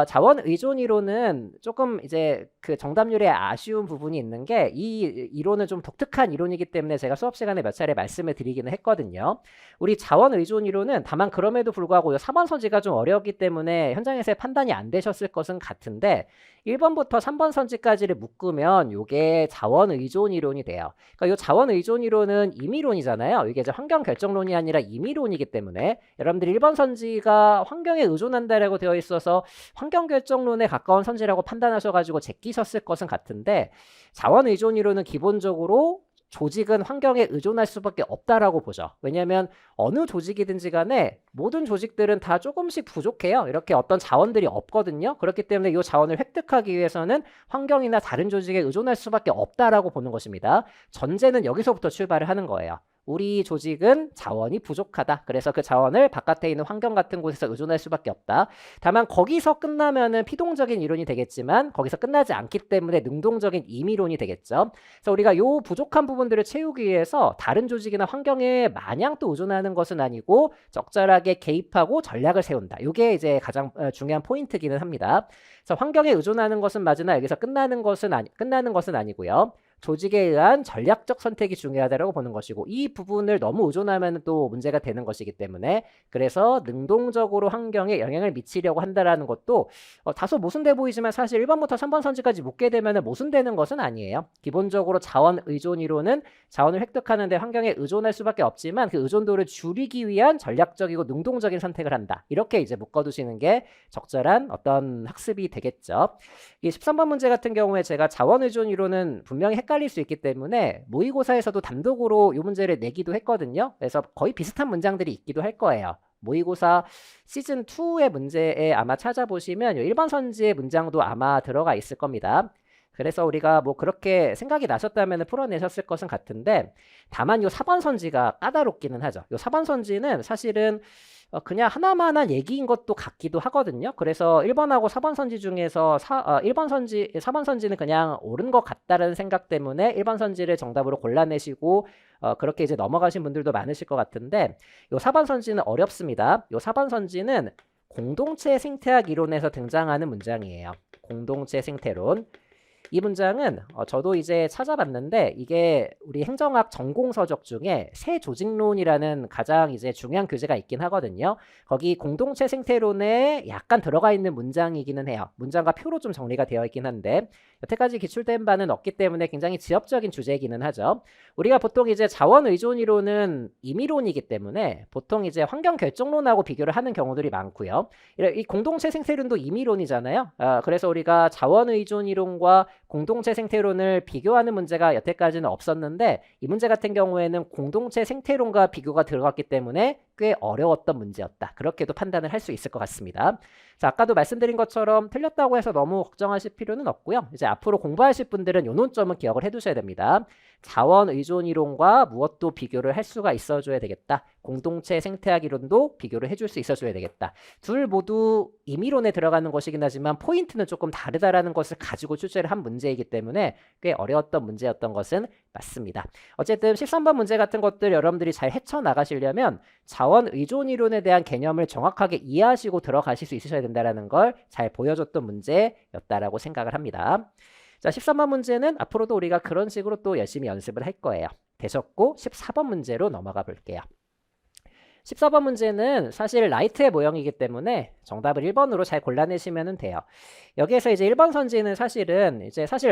자원 의존 이론은 조금 이제 그 정답률에 아쉬운 부분이 있는 게, 이 이론은 좀 독특한 이론이기 때문에 제가 수업 시간에 몇 차례 말씀을 드리기는 했거든요. 우리 자원 의존 이론은 다만 그럼에도 불구하고 4번 선지가 좀 어려웠기 때문에 현장에서의 판단이 안 되셨을 것은 같은데, 1번부터 3번 선지까지를 묶으면 이게 자원 의존 이론이 돼요. 그러니까 이 자원 의존 이론은 임의론이잖아요. 이게 이제 환경 결정론이 아니라 임의론이기 때문에 여러분들이 1번 선지가 환경에 의존한다라고 되어 있어서 환경 결정론에 가까운 선지라고 판단하셔가지고 제끼셨을 것은 같은데, 자원 의존 이론은 기본적으로 조직은 환경에 의존할 수밖에 없다라고 보죠. 왜냐하면 어느 조직이든지 간에 모든 조직들은 다 조금씩 부족해요. 이렇게 어떤 자원들이 없거든요. 그렇기 때문에 이 자원을 획득하기 위해서는 환경이나 다른 조직에 의존할 수밖에 없다라고 보는 것입니다. 전제는 여기서부터 출발을 하는 거예요. 우리 조직은 자원이 부족하다. 그래서 그 자원을 바깥에 있는 환경 같은 곳에서 의존할 수밖에 없다. 다만 거기서 끝나면은 피동적인 이론이 되겠지만 거기서 끝나지 않기 때문에 능동적인 임의론이 되겠죠. 그래서 우리가 이 부족한 부분들을 채우기 위해서 다른 조직이나 환경에 마냥 또 의존하는 것은 아니고 적절하게 개입하고 전략을 세운다. 이게 이제 가장 중요한 포인트기는 합니다. 그래서 환경에 의존하는 것은 맞으나 여기서 끝나는 것은 아니고요. 조직에 의한 전략적 선택이 중요하다고 보는 것이고 이 부분을 너무 의존하면 또 문제가 되는 것이기 때문에 그래서 능동적으로 환경에 영향을 미치려고 한다라는 것도 다소 모순돼 보이지만 사실 1번부터 3번 선지까지 묻게 되면 모순되는 것은 아니에요. 기본적으로 자원 의존 이론은 자원을 획득하는 데 환경에 의존할 수밖에 없지만 그 의존도를 줄이기 위한 전략적이고 능동적인 선택을 한다. 이렇게 이제 묶어두시는 게 적절한 어떤 학습이 되겠죠. 이 13번 문제 같은 경우에 제가 자원 의존 이론은 분명히 헷갈릴 수 있기 때문에 모의고사에서도 단독으로 이 문제를 내기도 했거든요. 그래서 거의 비슷한 문장들이 있기도 할 거예요. 모의고사 시즌 2의 문제에 아마 찾아보시면 1번 선지의 문장도 아마 들어가 있을 겁니다. 그래서 우리가 뭐 그렇게 생각이 나셨다면 풀어내셨을 것은 같은데 다만 요 4번 선지가 까다롭기는 하죠. 요 4번 선지는 사실은 그냥 하나만한 얘기인 것도 같기도 하거든요. 그래서 1번하고 4번 선지 중에서 4번 선지는 그냥 옳은 것 같다는 생각 때문에 1번 선지를 정답으로 골라내시고 그렇게 이제 넘어가신 분들도 많으실 것 같은데 요 4번 선지는 어렵습니다. 요 4번 선지는 공동체 생태학 이론에서 등장하는 문장이에요. 공동체 생태론. 이 문장은 저도 이제 찾아봤는데 이게 우리 행정학 전공 서적 중에 새 조직론이라는 가장 이제 중요한 교재가 있긴 하거든요. 거기 공동체 생태론에 약간 들어가 있는 문장이기는 해요. 문장과 표로 좀 정리가 되어 있긴 한데 여태까지 기출된 바는 없기 때문에 굉장히 지엽적인 주제이기는 하죠. 우리가 보통 이제 자원 의존 이론은 임의론이기 때문에 보통 이제 환경 결정론하고 비교를 하는 경우들이 많고요. 이 공동체 생태론도 임의론이잖아요. 그래서 우리가 자원 의존 이론과 공동체 생태론을 비교하는 문제가 여태까지는 없었는데 이 문제 같은 경우에는 공동체 생태론과 비교가 들어갔기 때문에 꽤 어려웠던 문제였다. 그렇게도 판단을 할 수 있을 것 같습니다. 자, 아까도 말씀드린 것처럼 틀렸다고 해서 너무 걱정하실 필요는 없고요. 이제 앞으로 공부하실 분들은 요 논점은 기억을 해두셔야 됩니다. 자원 의존 이론과 무엇도 비교를 할 수가 있어줘야 되겠다. 공동체 생태학 이론도 비교를 해줄 수 있어줘야 되겠다. 둘 모두 임의론에 들어가는 것이긴 하지만 포인트는 조금 다르다라는 것을 가지고 출제를 한 문제이기 때문에 꽤 어려웠던 문제였던 것은 맞습니다. 어쨌든 13번 문제 같은 것들 여러분들이 잘 헤쳐나가시려면 자원 의존 이론에 대한 개념을 정확하게 이해하시고 들어가실 수 있으셔야 된다는 걸 잘 보여줬던 문제였다라고 생각을 합니다. 자, 13번 문제는 앞으로도 우리가 그런 식으로 또 열심히 연습을 할 거예요. 되셨고 14번 문제로 넘어가 볼게요. 14번 문제는 사실 라이트의 모형이기 때문에 정답을 1번으로 잘 골라내시면 돼요. 여기에서 이제 1번 선지는 사실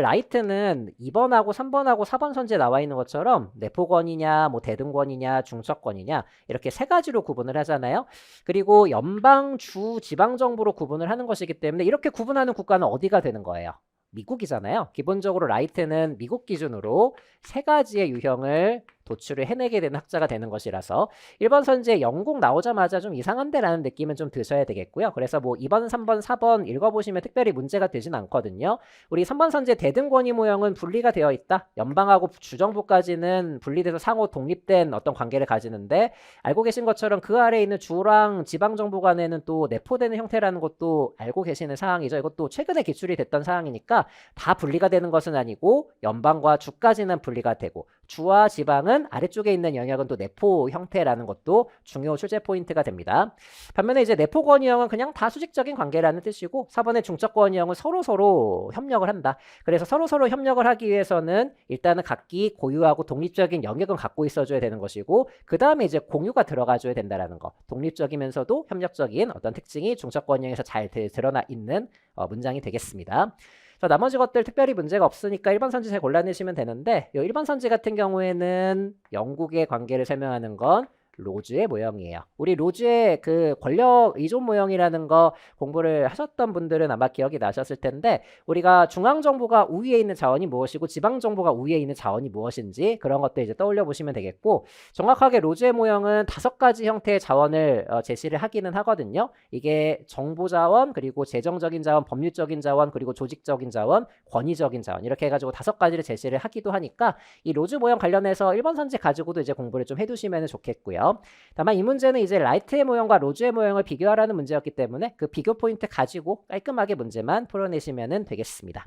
라이트는 2번하고 3번하고 4번 선지에 나와 있는 것처럼 내포권이냐, 뭐 대등권이냐, 중첩권이냐 이렇게 세 가지로 구분을 하잖아요. 그리고 연방, 주, 지방 정부로 구분을 하는 것이기 때문에 이렇게 구분하는 국가는 어디가 되는 거예요? 미국이잖아요. 기본적으로 라이트는 미국 기준으로 세 가지의 유형을 도출을 해내게 되는 학자가 되는 것이라서 1번 선지에 영국 나오자마자 좀 이상한데 라는 느낌은 좀 드셔야 되겠고요. 그래서 뭐 2번, 3번, 4번 읽어보시면 특별히 문제가 되진 않거든요. 우리 3번 선지의 대등권위 모형은 분리가 되어 있다. 연방하고 주정부까지는 분리돼서 상호 독립된 어떤 관계를 가지는데 알고 계신 것처럼 그 아래에 있는 주랑 지방정부 간에는 또 내포되는 형태라는 것도 알고 계시는 사항이죠. 이것도 최근에 기출이 됐던 사항이니까 다 분리가 되는 것은 아니고 연방과 주까지는 분리가 되고 주와 지방은 아래쪽에 있는 영역은 또 내포 형태라는 것도 중요 출제 포인트가 됩니다. 반면에 이제 내포권위형은 그냥 다 수직적인 관계라는 뜻이고 4번의 중첩권위형은 서로 협력을 한다. 그래서 서로 협력을 하기 위해서는 일단은 각기 고유하고 독립적인 영역은 갖고 있어줘야 되는 것이고 그 다음에 이제 공유가 들어가줘야 된다라는 거. 독립적이면서도 협력적인 어떤 특징이 중첩권위형에서 잘 드러나 있는 문장이 되겠습니다. 자, 나머지 것들 특별히 문제가 없으니까 1번 선지 잘 골라내시면 되는데 이 1번 선지 같은 경우에는 영국의 관계를 설명하는 건 로즈의 모형이에요. 우리 로즈의 그 권력 의존 모형이라는 거 공부를 하셨던 분들은 아마 기억이 나셨을 텐데 우리가 중앙정부가 우위에 있는 자원이 무엇이고 지방정부가 우위에 있는 자원이 무엇인지 그런 것들 이제 떠올려 보시면 되겠고 정확하게 로즈의 모형은 5가지 형태의 자원을 제시를 하기는 하거든요. 이게 정보자원, 그리고 재정적인 자원, 법률적인 자원, 그리고 조직적인 자원, 권위적인 자원 이렇게 해가지고 5가지를 제시를 하기도 하니까 이 로즈 모형 관련해서 1번 선지 가지고도 이제 공부를 좀 해두시면 좋겠고요. 다만 이 문제는 이제 라이트의 모형과 로즈의 모형을 비교하라는 문제였기 때문에 그 비교 포인트 가지고 깔끔하게 문제만 풀어내시면 되겠습니다.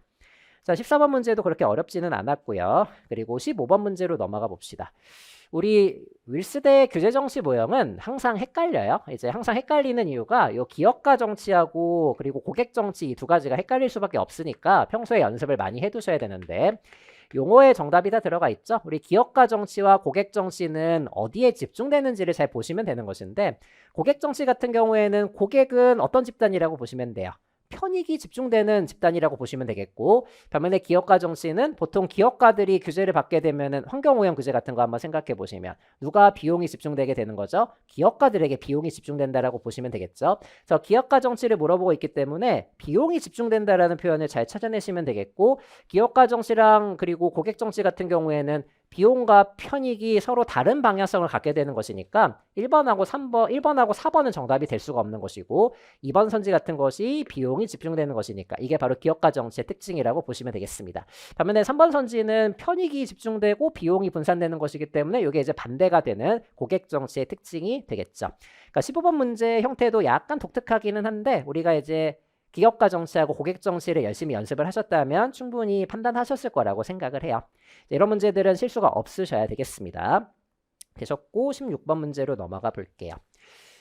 자, 14번 문제도 그렇게 어렵지는 않았고요. 그리고 15번 문제로 넘어가 봅시다. 우리 윌스대 교재 정치 모형은 항상 헷갈려요. 이제 항상 헷갈리는 이유가 요 기업가 정치하고 그리고 고객 정치 이 두 가지가 헷갈릴 수밖에 없으니까 평소에 연습을 많이 해두셔야 되는데 용어에 정답이 다 들어가 있죠. 우리 기업가 정치와 고객 정치는 어디에 집중되는지를 잘 보시면 되는 것인데 고객 정치 같은 경우에는 고객은 어떤 집단이라고 보시면 돼요. 편익이 집중되는 집단이라고 보시면 되겠고 반면에 기업가 정치는 보통 기업가들이 규제를 받게 되면은 환경오염 규제 같은 거 한번 생각해 보시면 누가 비용이 집중되게 되는 거죠? 기업가들에게 비용이 집중된다라고 보시면 되겠죠. 그래서 기업가 정치를 물어보고 있기 때문에 비용이 집중된다라는 표현을 잘 찾아내시면 되겠고 기업가 정치랑 그리고 고객 정치 같은 경우에는 비용과 편익이 서로 다른 방향성을 갖게 되는 것이니까 1번하고 4번은 정답이 될 수가 없는 것이고 2번 선지 같은 것이 비용이 집중되는 것이니까 이게 바로 기업가 정치의 특징이라고 보시면 되겠습니다. 반면에 3번 선지는 편익이 집중되고 비용이 분산되는 것이기 때문에 이게 이제 반대가 되는 고객 정치의 특징이 되겠죠. 그러니까 15번 문제의 형태도 약간 독특하기는 한데 우리가 이제 기업가 정치하고 고객 정치를 열심히 연습을 하셨다면 충분히 판단하셨을 거라고 생각을 해요. 이런 문제들은 실수가 없으셔야 되겠습니다. 되셨고 16번 문제로 넘어가 볼게요.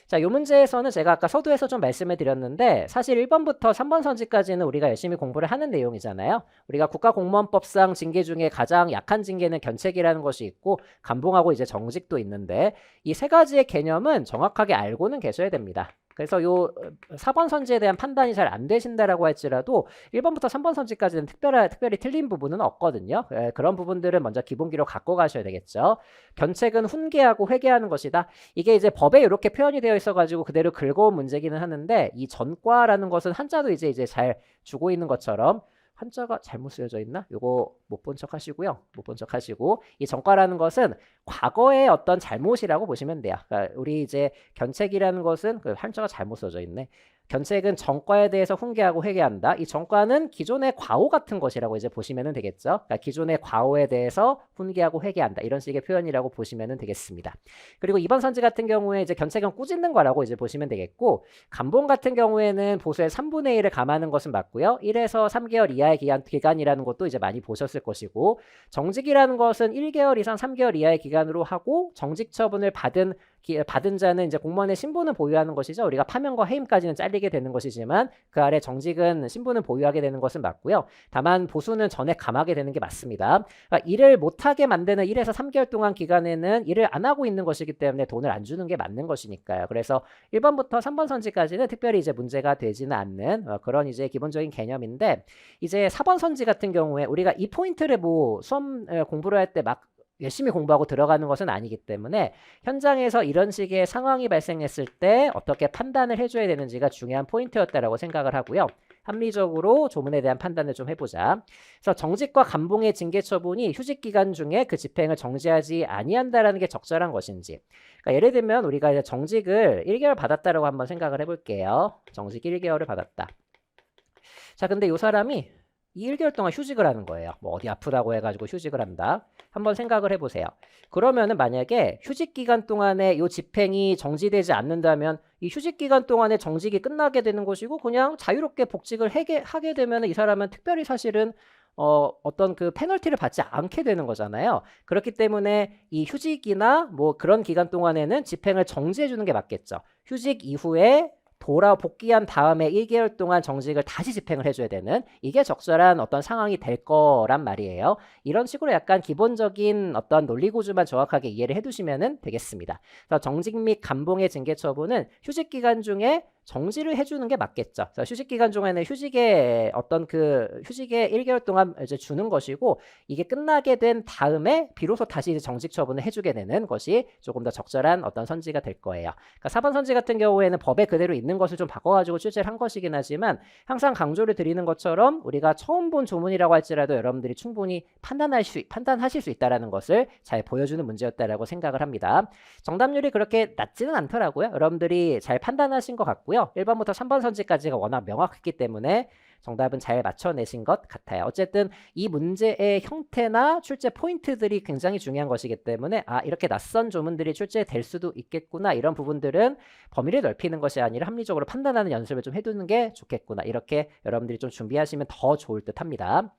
자, 이 문제에서는 제가 아까 서두에서 좀 말씀을 드렸는데 사실 1번부터 3번 선지까지는 우리가 열심히 공부를 하는 내용이잖아요. 우리가 국가공무원법상 징계 중에 가장 약한 징계는 견책이라는 것이 있고 감봉하고 이제 정직도 있는데 이 세 가지의 개념은 정확하게 알고는 계셔야 됩니다. 그래서 요 4번 선지에 대한 판단이 잘 안 되신다라고 할지라도 1번부터 3번 선지까지는 특별히 틀린 부분은 없거든요. 그런 부분들은 먼저 기본기로 갖고 가셔야 되겠죠. 견책은 훈계하고 회계하는 것이다. 이게 이제 법에 이렇게 표현이 되어 있어가지고 그대로 긁어온 문제기는 하는데 이 전과라는 것은 한자도 이제 잘 주고 있는 것처럼 한자가 잘못 쓰여져 있나? 요거 못 본 척 하시고요. 못 본 척 하시고 이 전과라는 것은 과거의 어떤 잘못이라고 보시면 돼요. 그러니까 우리 이제 견책이라는 것은 그 한자가 잘못 써져 있네. 견책은 전과에 대해서 훈계하고 회계한다. 이 전과는 기존의 과오 같은 것이라고 이제 보시면 되겠죠. 그러니까 기존의 과오에 대해서 훈계하고 회계한다. 이런 식의 표현이라고 보시면 되겠습니다. 그리고 이번 선지 같은 경우에 이제 견책은 꾸짖는 거라고 이제 보시면 되겠고 감봉 같은 경우에는 보수의 3분의 1을 감하는 것은 맞고요. 1에서 3개월 이하의 기간이라는 것도 이제 많이 보셨을 것이고 정직이라는 것은 1개월 이상 3개월 이하의 기간으로 하고 정직 처분을 받은 자는 이제 공무원의 신분을 보유하는 것이죠. 우리가 파면과 해임까지는 잘리게 되는 것이지만 그 아래 정직은 신분을 보유하게 되는 것은 맞고요. 다만 보수는 전액 감하게 되는 게 맞습니다. 그러니까 일을 못하게 만드는 1에서 3개월 동안 기간에는 일을 안 하고 있는 것이기 때문에 돈을 안 주는 게 맞는 것이니까요. 그래서 1번부터 3번 선지까지는 특별히 이제 문제가 되지는 않는 그런 이제 기본적인 개념인데 이제 4번 선지 같은 경우에 우리가 이 포인트를 뭐 수업 공부를 할 때 막 열심히 공부하고 들어가는 것은 아니기 때문에 현장에서 이런 식의 상황이 발생했을 때 어떻게 판단을 해줘야 되는지가 중요한 포인트였다라고 생각을 하고요. 합리적으로 조문에 대한 판단을 좀 해보자. 그래서 정직과 감봉의 징계 처분이 휴직 기간 중에 그 집행을 정지하지 아니한다라는 게 적절한 것인지. 그러니까 예를 들면 우리가 이제 정직을 1개월 받았다라고 한번 생각을 해볼게요. 정직 1개월을 받았다. 자, 근데 이 사람이 이 1개월 동안 휴직을 하는 거예요. 뭐 어디 아프다고 해가지고 휴직을 한다. 한번 생각을 해보세요. 그러면은 만약에 휴직 기간 동안에 이 집행이 정지되지 않는다면 이 휴직 기간 동안에 정직이 끝나게 되는 것이고 그냥 자유롭게 복직을 하게 되면 이 사람은 특별히 사실은 어떤 그 페널티를 받지 않게 되는 거잖아요. 그렇기 때문에 이 휴직이나 뭐 그런 기간 동안에는 집행을 정지해 주는 게 맞겠죠. 휴직 이후에 복귀한 다음에 1개월 동안 정직을 다시 집행을 해줘야 되는 이게 적절한 어떤 상황이 될 거란 말이에요. 이런 식으로 약간 기본적인 어떤 논리 구조만 정확하게 이해를 해두시면 되겠습니다. 그래서 정직 및 감봉의 징계 처분은 휴직 기간 중에 정지를 해주는 게 맞겠죠. 그래서 휴직 기간 중에는 휴직의 1개월 동안 이제 주는 것이고 이게 끝나게 된 다음에 비로소 다시 이제 정직 처분을 해주게 되는 것이 조금 더 적절한 어떤 선지가 될 거예요. 그러니까 4번 선지 같은 경우에는 법에 그대로 있는 것을 좀 바꿔가지고 출제를 한 것이긴 하지만 항상 강조를 드리는 것처럼 우리가 처음 본 조문이라고 할지라도 여러분들이 충분히 판단하실 수 있다는 것을 잘 보여주는 문제였다라고 생각을 합니다. 정답률이 그렇게 낮지는 않더라고요. 여러분들이 잘 판단하신 것 같고요. 1번부터 3번 선지까지가 워낙 명확했기 때문에 정답은 잘 맞춰내신 것 같아요. 어쨌든 이 문제의 형태나 출제 포인트들이 굉장히 중요한 것이기 때문에 이렇게 낯선 조문들이 출제될 수도 있겠구나 이런 부분들은 범위를 넓히는 것이 아니라 합리적으로 판단하는 연습을 좀 해두는 게 좋겠구나 이렇게 여러분들이 좀 준비하시면 더 좋을 듯 합니다.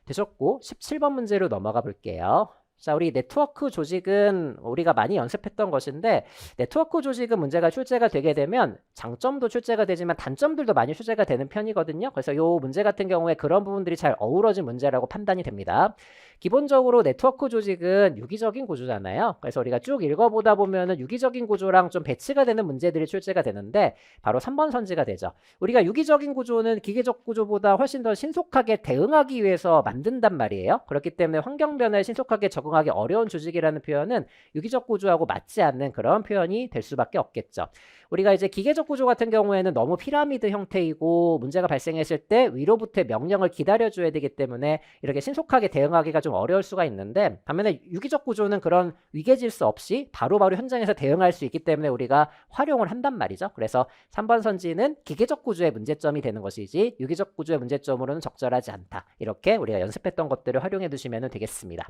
되셨고 17번 문제로 넘어가 볼게요. 자, 우리 네트워크 조직은 우리가 많이 연습했던 것인데 네트워크 조직은 문제가 출제가 되게 되면 장점도 출제가 되지만 단점들도 많이 출제가 되는 편이거든요. 그래서 이 문제 같은 경우에 그런 부분들이 잘 어우러진 문제라고 판단이 됩니다. 기본적으로 네트워크 조직은 유기적인 구조잖아요. 그래서 우리가 쭉 읽어보다 보면은 유기적인 구조랑 좀 배치가 되는 문제들이 출제가 되는데 바로 3번 선지가 되죠. 우리가 유기적인 구조는 기계적 구조보다 훨씬 더 신속하게 대응하기 위해서 만든단 말이에요. 그렇기 때문에 환경 변화에 신속하게 적응하기 어려운 조직이라는 표현은 유기적 구조하고 맞지 않는 그런 표현이 될 수밖에 없겠죠. 우리가 이제 기계적 구조 같은 경우에는 너무 피라미드 형태이고 문제가 발생했을 때 위로부터 명령을 기다려줘야 되기 때문에 이렇게 신속하게 대응하기가 좀 어려울 수가 있는데 반면에 유기적 구조는 그런 위계 질서 없이 바로바로 현장에서 대응할 수 있기 때문에 우리가 활용을 한단 말이죠. 그래서 3번 선지는 기계적 구조의 문제점이 되는 것이지 유기적 구조의 문제점으로는 적절하지 않다. 이렇게 우리가 연습했던 것들을 활용해 두시면 되겠습니다.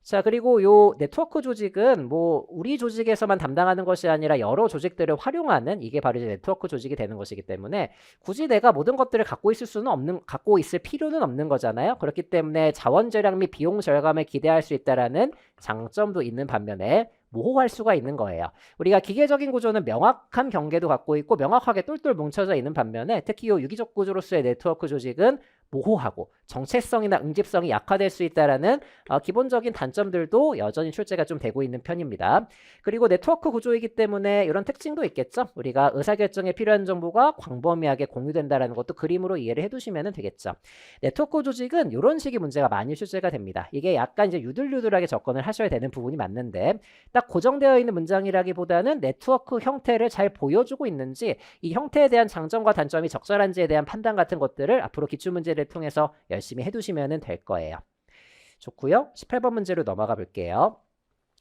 자, 그리고 요 네트워크 조직은 뭐 우리 조직에서만 담당하는 것이 아니라 여러 조직들을 활용하는 이게 바로 이제 네트워크 조직이 되는 것이기 때문에 굳이 내가 모든 것들을 갖고 있을 필요는 없는 거잖아요. 그렇기 때문에 자원 절약 및 비용 절감을 기대할 수 있다라는 장점도 있는 반면에 모호할 수가 있는 거예요. 우리가 기계적인 구조는 명확한 경계도 갖고 있고 명확하게 똘똘 뭉쳐져 있는 반면에 특히 이 유기적 구조로서의 네트워크 조직은 모호하고 정체성이나 응집성이 약화될 수 있다라는 기본적인 단점들도 여전히 출제가 좀 되고 있는 편입니다. 그리고 네트워크 구조이기 때문에 이런 특징도 있겠죠. 우리가 의사결정에 필요한 정보가 광범위하게 공유된다라는 것도 그림으로 이해를 해두시면 되겠죠. 네트워크 조직은 이런 식의 문제가 많이 출제가 됩니다. 이게 약간 이제 유들유들하게 접근을 하셔야 되는 부분이 맞는데 딱 고정되어 있는 문장이라기보다는 네트워크 형태를 잘 보여주고 있는지 이 형태에 대한 장점과 단점이 적절한지에 대한 판단 같은 것들을 앞으로 기출문제를 통해서 열심히 해두시면 될 거예요. 좋고요. 18번 문제로 넘어가 볼게요.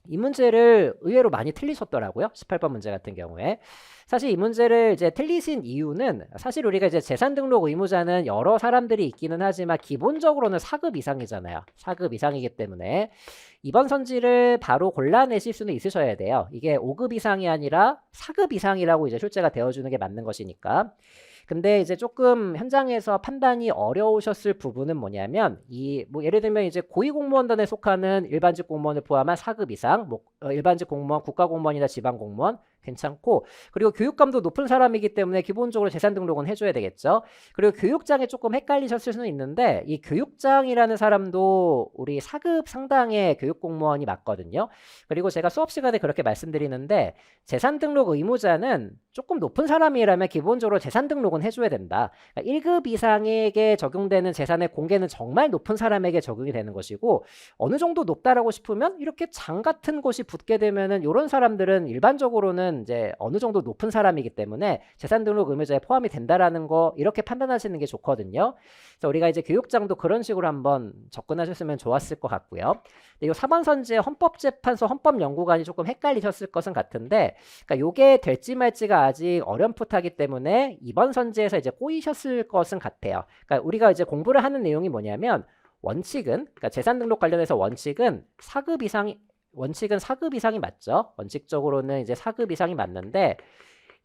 이 문제를 의외로 많이 틀리셨더라고요. 18번 문제 같은 경우에. 사실 이 문제를 이제 틀리신 이유는 사실 우리가 이제 재산 등록 의무자는 여러 사람들이 있기는 하지만 기본적으로는 4급 이상이잖아요. 4급 이상이기 때문에 이번 선지를 바로 골라내실 수는 있으셔야 돼요. 이게 5급 이상이 아니라 4급 이상이라고 이제 출제가 되어주는 게 맞는 것이니까. 근데 이제 조금 현장에서 판단이 어려우셨을 부분은 뭐냐면 뭐 예를 들면 이제 고위공무원단에 속하는 일반직 공무원을 포함한 4급 이상, 뭐 일반직 공무원, 국가공무원이나 지방공무원 괜찮고 그리고 교육감도 높은 사람이기 때문에 기본적으로 재산 등록은 해줘야 되겠죠. 그리고 교육장에 조금 헷갈리셨을 수는 있는데 이 교육장이라는 사람도 우리 4급 상당의 교육공무원이 맞거든요. 그리고 제가 수업 시간에 그렇게 말씀드리는데 재산 등록 의무자는 조금 높은 사람이라면 기본적으로 재산 등록은 해줘야 된다. 그러니까 1급 이상에게 적용되는 재산의 공개는 정말 높은 사람에게 적용이 되는 것이고 어느 정도 높다라고 싶으면 이렇게 장 같은 곳이 붙게 되면은 이런 사람들은 일반적으로는 이제 어느 정도 높은 사람이기 때문에 재산 등록 의무자에 포함이 된다라는 거 이렇게 판단하시는 게 좋거든요. 그래서 우리가 이제 교육장도 그런 식으로 한번 접근하셨으면 좋았을 것 같고요. 이 4번 선지의 헌법재판소 헌법연구관이 조금 헷갈리셨을 것은 같은데 그러니까 요게 될지 말지가 아직 어렴풋하기 때문에 이번 선지에서 이제 꼬이셨을 것은 같아요. 그러니까 우리가 이제 공부를 하는 내용이 뭐냐면 원칙은 그러니까 재산 등록 관련해서 원칙은 4급 이상이 맞죠. 원칙적으로는 이제 4급 이상이 맞는데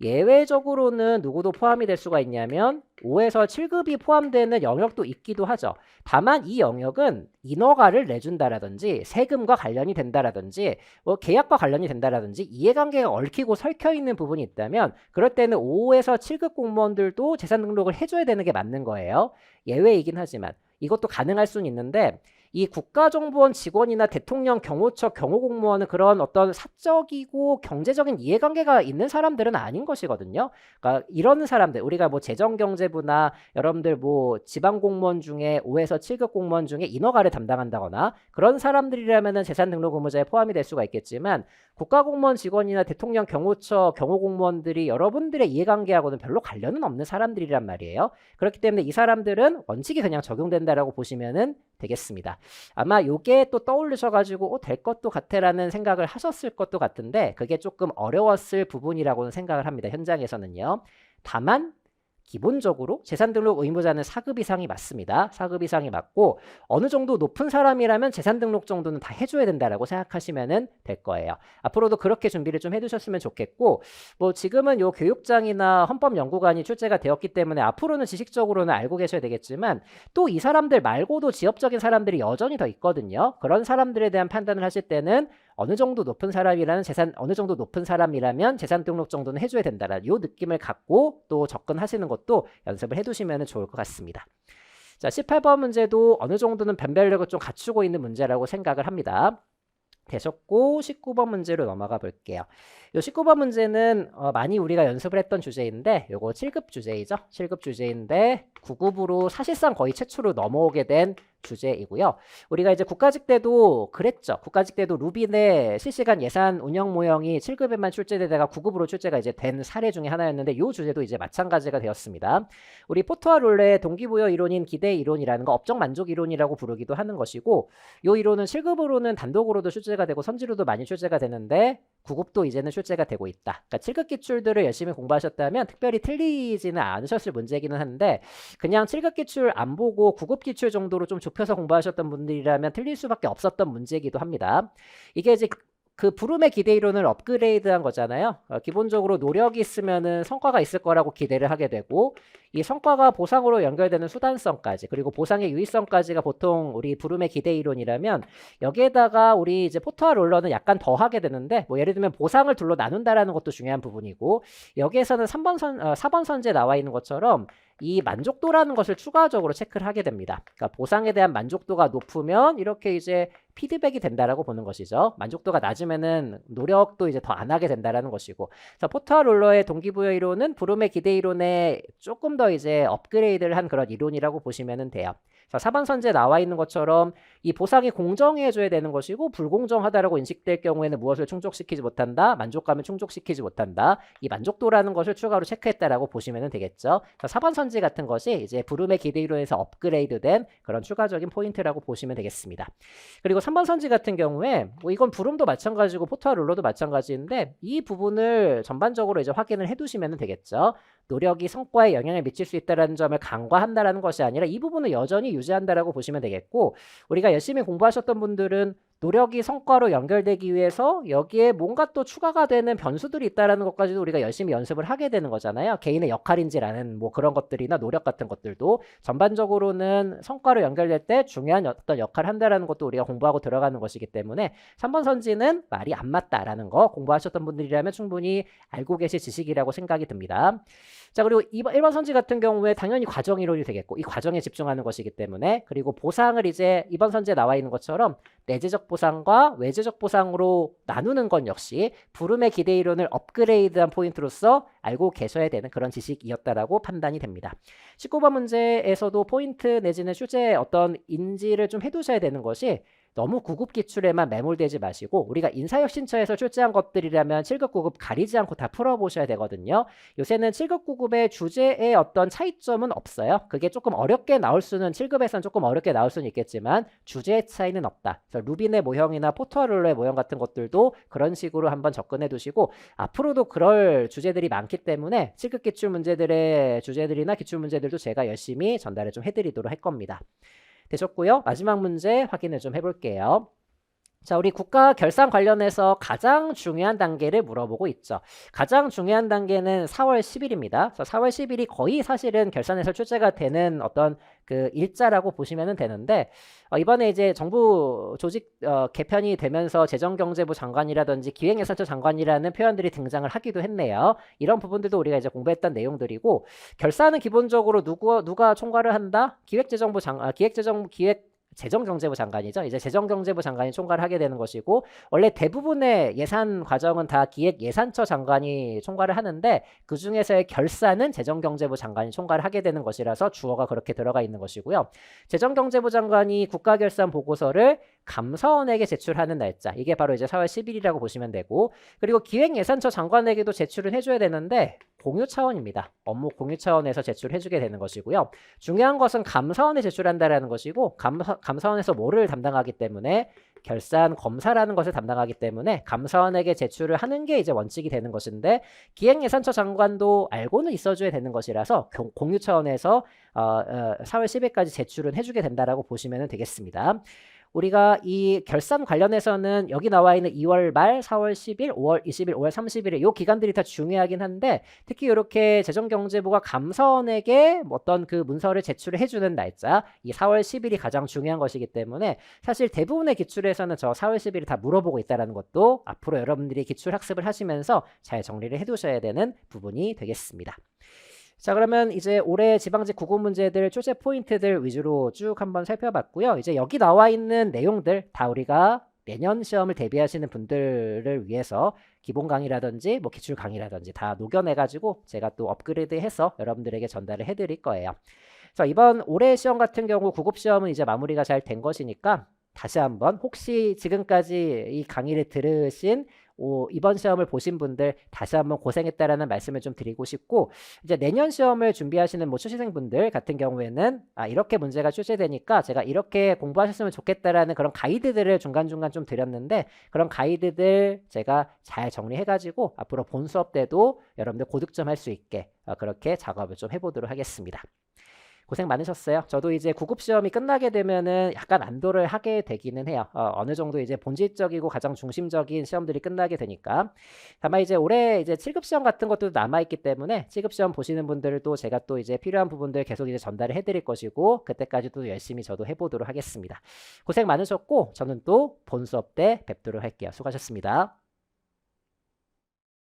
예외적으로는 누구도 포함이 될 수가 있냐면 5에서 7급이 포함되는 영역도 있기도 하죠. 다만 이 영역은 인허가를 내준다라든지 세금과 관련이 된다라든지 뭐 계약과 관련이 된다라든지 이해관계가 얽히고 설켜 있는 부분이 있다면 그럴 때는 5에서 7급 공무원들도 재산 등록을 해줘야 되는 게 맞는 거예요. 예외이긴 하지만 이것도 가능할 수는 있는데 이 국가정보원 직원이나 대통령 경호처 경호공무원은 그런 어떤 사적이고 경제적인 이해관계가 있는 사람들은 아닌 것이거든요. 그러니까 이런 사람들 우리가 뭐 재정경제부나 여러분들 뭐 지방공무원 중에 5에서 7급 공무원 중에 인허가를 담당한다거나 그런 사람들이라면은 재산 등록 의무자에 포함이 될 수가 있겠지만 국가공무원 직원이나 대통령 경호처 경호공무원들이 여러분들의 이해관계하고는 별로 관련은 없는 사람들이란 말이에요. 그렇기 때문에 이 사람들은 원칙이 그냥 적용된다라고 보시면은 되겠습니다. 아마 요게 또 떠올리셔가지고 될 것도 같아라는 생각을 하셨을 것도 같은데 그게 조금 어려웠을 부분이라고는 생각을 합니다. 현장에서는요. 다만 기본적으로 재산등록 의무자는 4급 이상이 맞습니다. 4급 이상이 맞고 어느 정도 높은 사람이라면 재산등록 정도는 다 해줘야 된다라고 생각하시면 될 거예요. 앞으로도 그렇게 준비를 좀 해두셨으면 좋겠고 뭐 지금은 요 교육장이나 헌법연구관이 출제가 되었기 때문에 앞으로는 지식적으로는 알고 계셔야 되겠지만 또 이 사람들 말고도 지역적인 사람들이 여전히 더 있거든요. 그런 사람들에 대한 판단을 하실 때는 어느 정도 높은 사람이라면 재산 등록 정도는 해줘야 된다라는 요 느낌을 갖고 또 접근하시는 것도 연습을 해두시면 좋을 것 같습니다. 자, 18번 문제도 어느 정도는 변별력을 좀 갖추고 있는 문제라고 생각을 합니다. 되셨고 19번 문제로 넘어가 볼게요. 요 19번 문제는 많이 우리가 연습을 했던 주제인데 요거 7급 주제이죠. 7급 주제인데 9급으로 사실상 거의 최초로 넘어오게 된 주제이고요. 우리가 이제 국가직 때도 그랬죠. 국가직 때도 루빈의 실시간 예산 운영 모형이 7급에만 출제되다가 9급으로 출제가 이제 된 사례 중에 하나였는데 이 주제도 이제 마찬가지가 되었습니다. 우리 포토와 롤레의 동기부여 이론인 기대 이론이라는 거 업적 만족 이론이라고 부르기도 하는 것이고 이 이론은 7급으로는 단독으로도 출제가 되고 선지로도 많이 출제가 되는데 9급도 이제는 출제가 되고 있다. 그러니까 7급 기출들을 열심히 공부하셨다면 특별히 틀리지는 않으셨을 문제이기는 한데 그냥 7급 기출 안 보고 9급 기출 정도로 좀 좁혀서 공부하셨던 분들이라면 틀릴 수밖에 없었던 문제이기도 합니다. 이게 이제 그 부름의 기대 이론을 업그레이드한 거잖아요. 기본적으로 노력이 있으면은 성과가 있을 거라고 기대를 하게 되고 이 성과가 보상으로 연결되는 수단성까지 그리고 보상의 유의성까지가 보통 우리 부름의 기대 이론이라면 여기에다가 우리 이제 포터와 롤러는 약간 더 하게 되는데 뭐 예를 들면 보상을 둘로 나눈다라는 것도 중요한 부분이고 여기에서는 4번 선지에 나와 있는 것처럼 이 만족도라는 것을 추가적으로 체크를 하게 됩니다. 그러니까 보상에 대한 만족도가 높으면 이렇게 이제 피드백이 된다라고 보는 것이죠. 만족도가 낮으면은 노력도 이제 더 안 하게 된다라는 것이고. 그래서 포터와 롤러의 동기부여 이론은 부름의 기대 이론에 조금 더 이제 업그레이드를 한 그런 이론이라고 보시면 돼요. 그래서 4번 선지에 나와 있는 것처럼 이 보상이 공정해져야 되는 것이고 불공정하다라고 인식될 경우에는 무엇을 충족시키지 못한다? 만족감을 충족시키지 못한다. 이 만족도라는 것을 추가로 체크했다라고 보시면 되겠죠. 그래서 4번 선지 같은 것이 이제 부름의 기대 이론에서 업그레이드된 그런 추가적인 포인트라고 보시면 되겠습니다. 그리고 3번 선지 같은 경우에 뭐 이건 부름도 마찬가지고 포터와 롤러도 마찬가지인데 이 부분을 전반적으로 이제 확인을 해두시면 되겠죠. 노력이 성과에 영향을 미칠 수 있다는 점을 간과한다라는 것이 아니라 이 부분을 여전히 유지한다라고 보시면 되겠고 우리가 열심히 공부하셨던 분들은 노력이 성과로 연결되기 위해서 여기에 뭔가 또 추가가 되는 변수들이 있다라는 것까지도 우리가 열심히 연습을 하게 되는 거잖아요. 개인의 역할인지라는 뭐 그런 것들이나 노력 같은 것들도 전반적으로는 성과로 연결될 때 중요한 어떤 역할을 한다라는 것도 우리가 공부하고 들어가는 것이기 때문에 3번 선지는 말이 안 맞다라는 거 공부하셨던 분들이라면 충분히 알고 계실 지식이라고 생각이 듭니다. 자, 그리고 1번 선지 같은 경우에 당연히 과정 이론이 되겠고 이 과정에 집중하는 것이기 때문에 그리고 보상을 이제 2번 선지에 나와 있는 것처럼 내재적 보상과 외재적 보상으로 나누는 건 역시 부름의 기대 이론을 업그레이드한 포인트로서 알고 계셔야 되는 그런 지식이었다라고 판단이 됩니다. 19번 문제에서도 포인트 내지는 출제의 어떤 인지를 좀 해두셔야 되는 것이 너무 9급 기출에만 매몰되지 마시고 우리가 인사혁신처에서 출제한 것들이라면 7급, 9급 가리지 않고 다 풀어보셔야 되거든요. 요새는 7급, 9급의 주제의 어떤 차이점은 없어요. 그게 조금 어렵게 나올 수는 7급에서는 조금 어렵게 나올 수는 있겠지만 주제의 차이는 없다. 그래서 루빈의 모형이나 포터와 롤러의 모형 같은 것들도 그런 식으로 한번 접근해 두시고 앞으로도 그럴 주제들이 많기 때문에 7급 기출 문제들의 주제들이나 기출 문제들도 제가 열심히 전달을 좀 해드리도록 할 겁니다. 되셨고요. 마지막 문제 확인을 좀 해볼게요. 자, 우리 국가 결산 관련해서 가장 중요한 단계를 물어보고 있죠. 가장 중요한 단계는 4월 10일입니다. 그래서 4월 10일이 거의 사실은 결산에서 출제가 되는 어떤 그 일자라고 보시면 되는데 이번에 이제 정부 조직 개편이 되면서 재정경제부 장관이라든지 기획예산처 장관이라는 표현들이 등장을 하기도 했네요. 이런 부분들도 우리가 이제 공부했던 내용들이고 결산은 기본적으로 누가 총괄을 한다? 재정경제부 장관이죠. 이제 재정경제부 장관이 총괄을 하게 되는 것이고 원래 대부분의 예산 과정은 다 기획예산처 장관이 총괄을 하는데 그중에서의 결산은 재정경제부 장관이 총괄을 하게 되는 것이라서 주어가 그렇게 들어가 있는 것이고요. 재정경제부 장관이 국가결산 보고서를 감사원에게 제출하는 날짜 이게 바로 이제 4월 10일이라고 보시면 되고 그리고 기획예산처 장관에게도 제출을 해줘야 되는데 공유 차원입니다. 업무 공유 차원에서 제출해주게 되는 것이고요. 중요한 것은 감사원에 제출한다라는 것이고 감사원에서 뭐를 담당하기 때문에 결산 검사라는 것을 담당하기 때문에 감사원에게 제출을 하는 게 이제 원칙이 되는 것인데 기획예산처 장관도 알고는 있어줘야 되는 것이라서 공유 차원에서 4월 10일까지 제출은 해주게 된다라고 보시면 되겠습니다. 우리가 이 결산 관련해서는 여기 나와 있는 2월 말, 4월 10일, 5월 20일, 5월 30일 이 기간들이 다 중요하긴 한데 특히 이렇게 재정경제부가 감사원에게 어떤 그 문서를 제출을 해주는 날짜 이 4월 10일이 가장 중요한 것이기 때문에 사실 대부분의 기출에서는 저 4월 10일이 다 물어보고 있다는 것도 앞으로 여러분들이 기출 학습을 하시면서 잘 정리를 해두셔야 되는 부분이 되겠습니다. 자, 그러면 이제 올해 지방직 국어 문제들 출제 포인트들 위주로 쭉 한번 살펴봤고요. 이제 여기 나와 있는 내용들 다 우리가 내년 시험을 대비하시는 분들을 위해서 기본 강의라든지 뭐 기출 강의라든지 다 녹여내가지고 제가 또 업그레이드해서 여러분들에게 전달을 해드릴 거예요. 자, 이번 올해 시험 같은 경우 구급 시험은 이제 마무리가 잘 된 것이니까 다시 한번 혹시 지금까지 이 강의를 들으신 이번 시험을 보신 분들 다시 한번 고생했다라는 말씀을 좀 드리고 싶고 이제 내년 시험을 준비하시는 뭐 수시생분들 같은 경우에는 이렇게 문제가 출제되니까 제가 이렇게 공부하셨으면 좋겠다라는 그런 가이드들을 중간중간 좀 드렸는데 그런 가이드들 제가 잘 정리해가지고 앞으로 본 수업 때도 여러분들 고득점 할 수 있게 그렇게 작업을 좀 해보도록 하겠습니다. 고생 많으셨어요. 저도 이제 구급 시험이 끝나게 되면은 약간 안도를 하게 되기는 해요. 어느 정도 이제 본질적이고 가장 중심적인 시험들이 끝나게 되니까. 다만 이제 올해 이제 7급 시험 같은 것도 남아있기 때문에 7급 시험 보시는 분들도 제가 또 이제 필요한 부분들 계속 이제 전달을 해드릴 것이고 그때까지도 열심히 저도 해보도록 하겠습니다. 고생 많으셨고 저는 또 본 수업 때 뵙도록 할게요. 수고하셨습니다.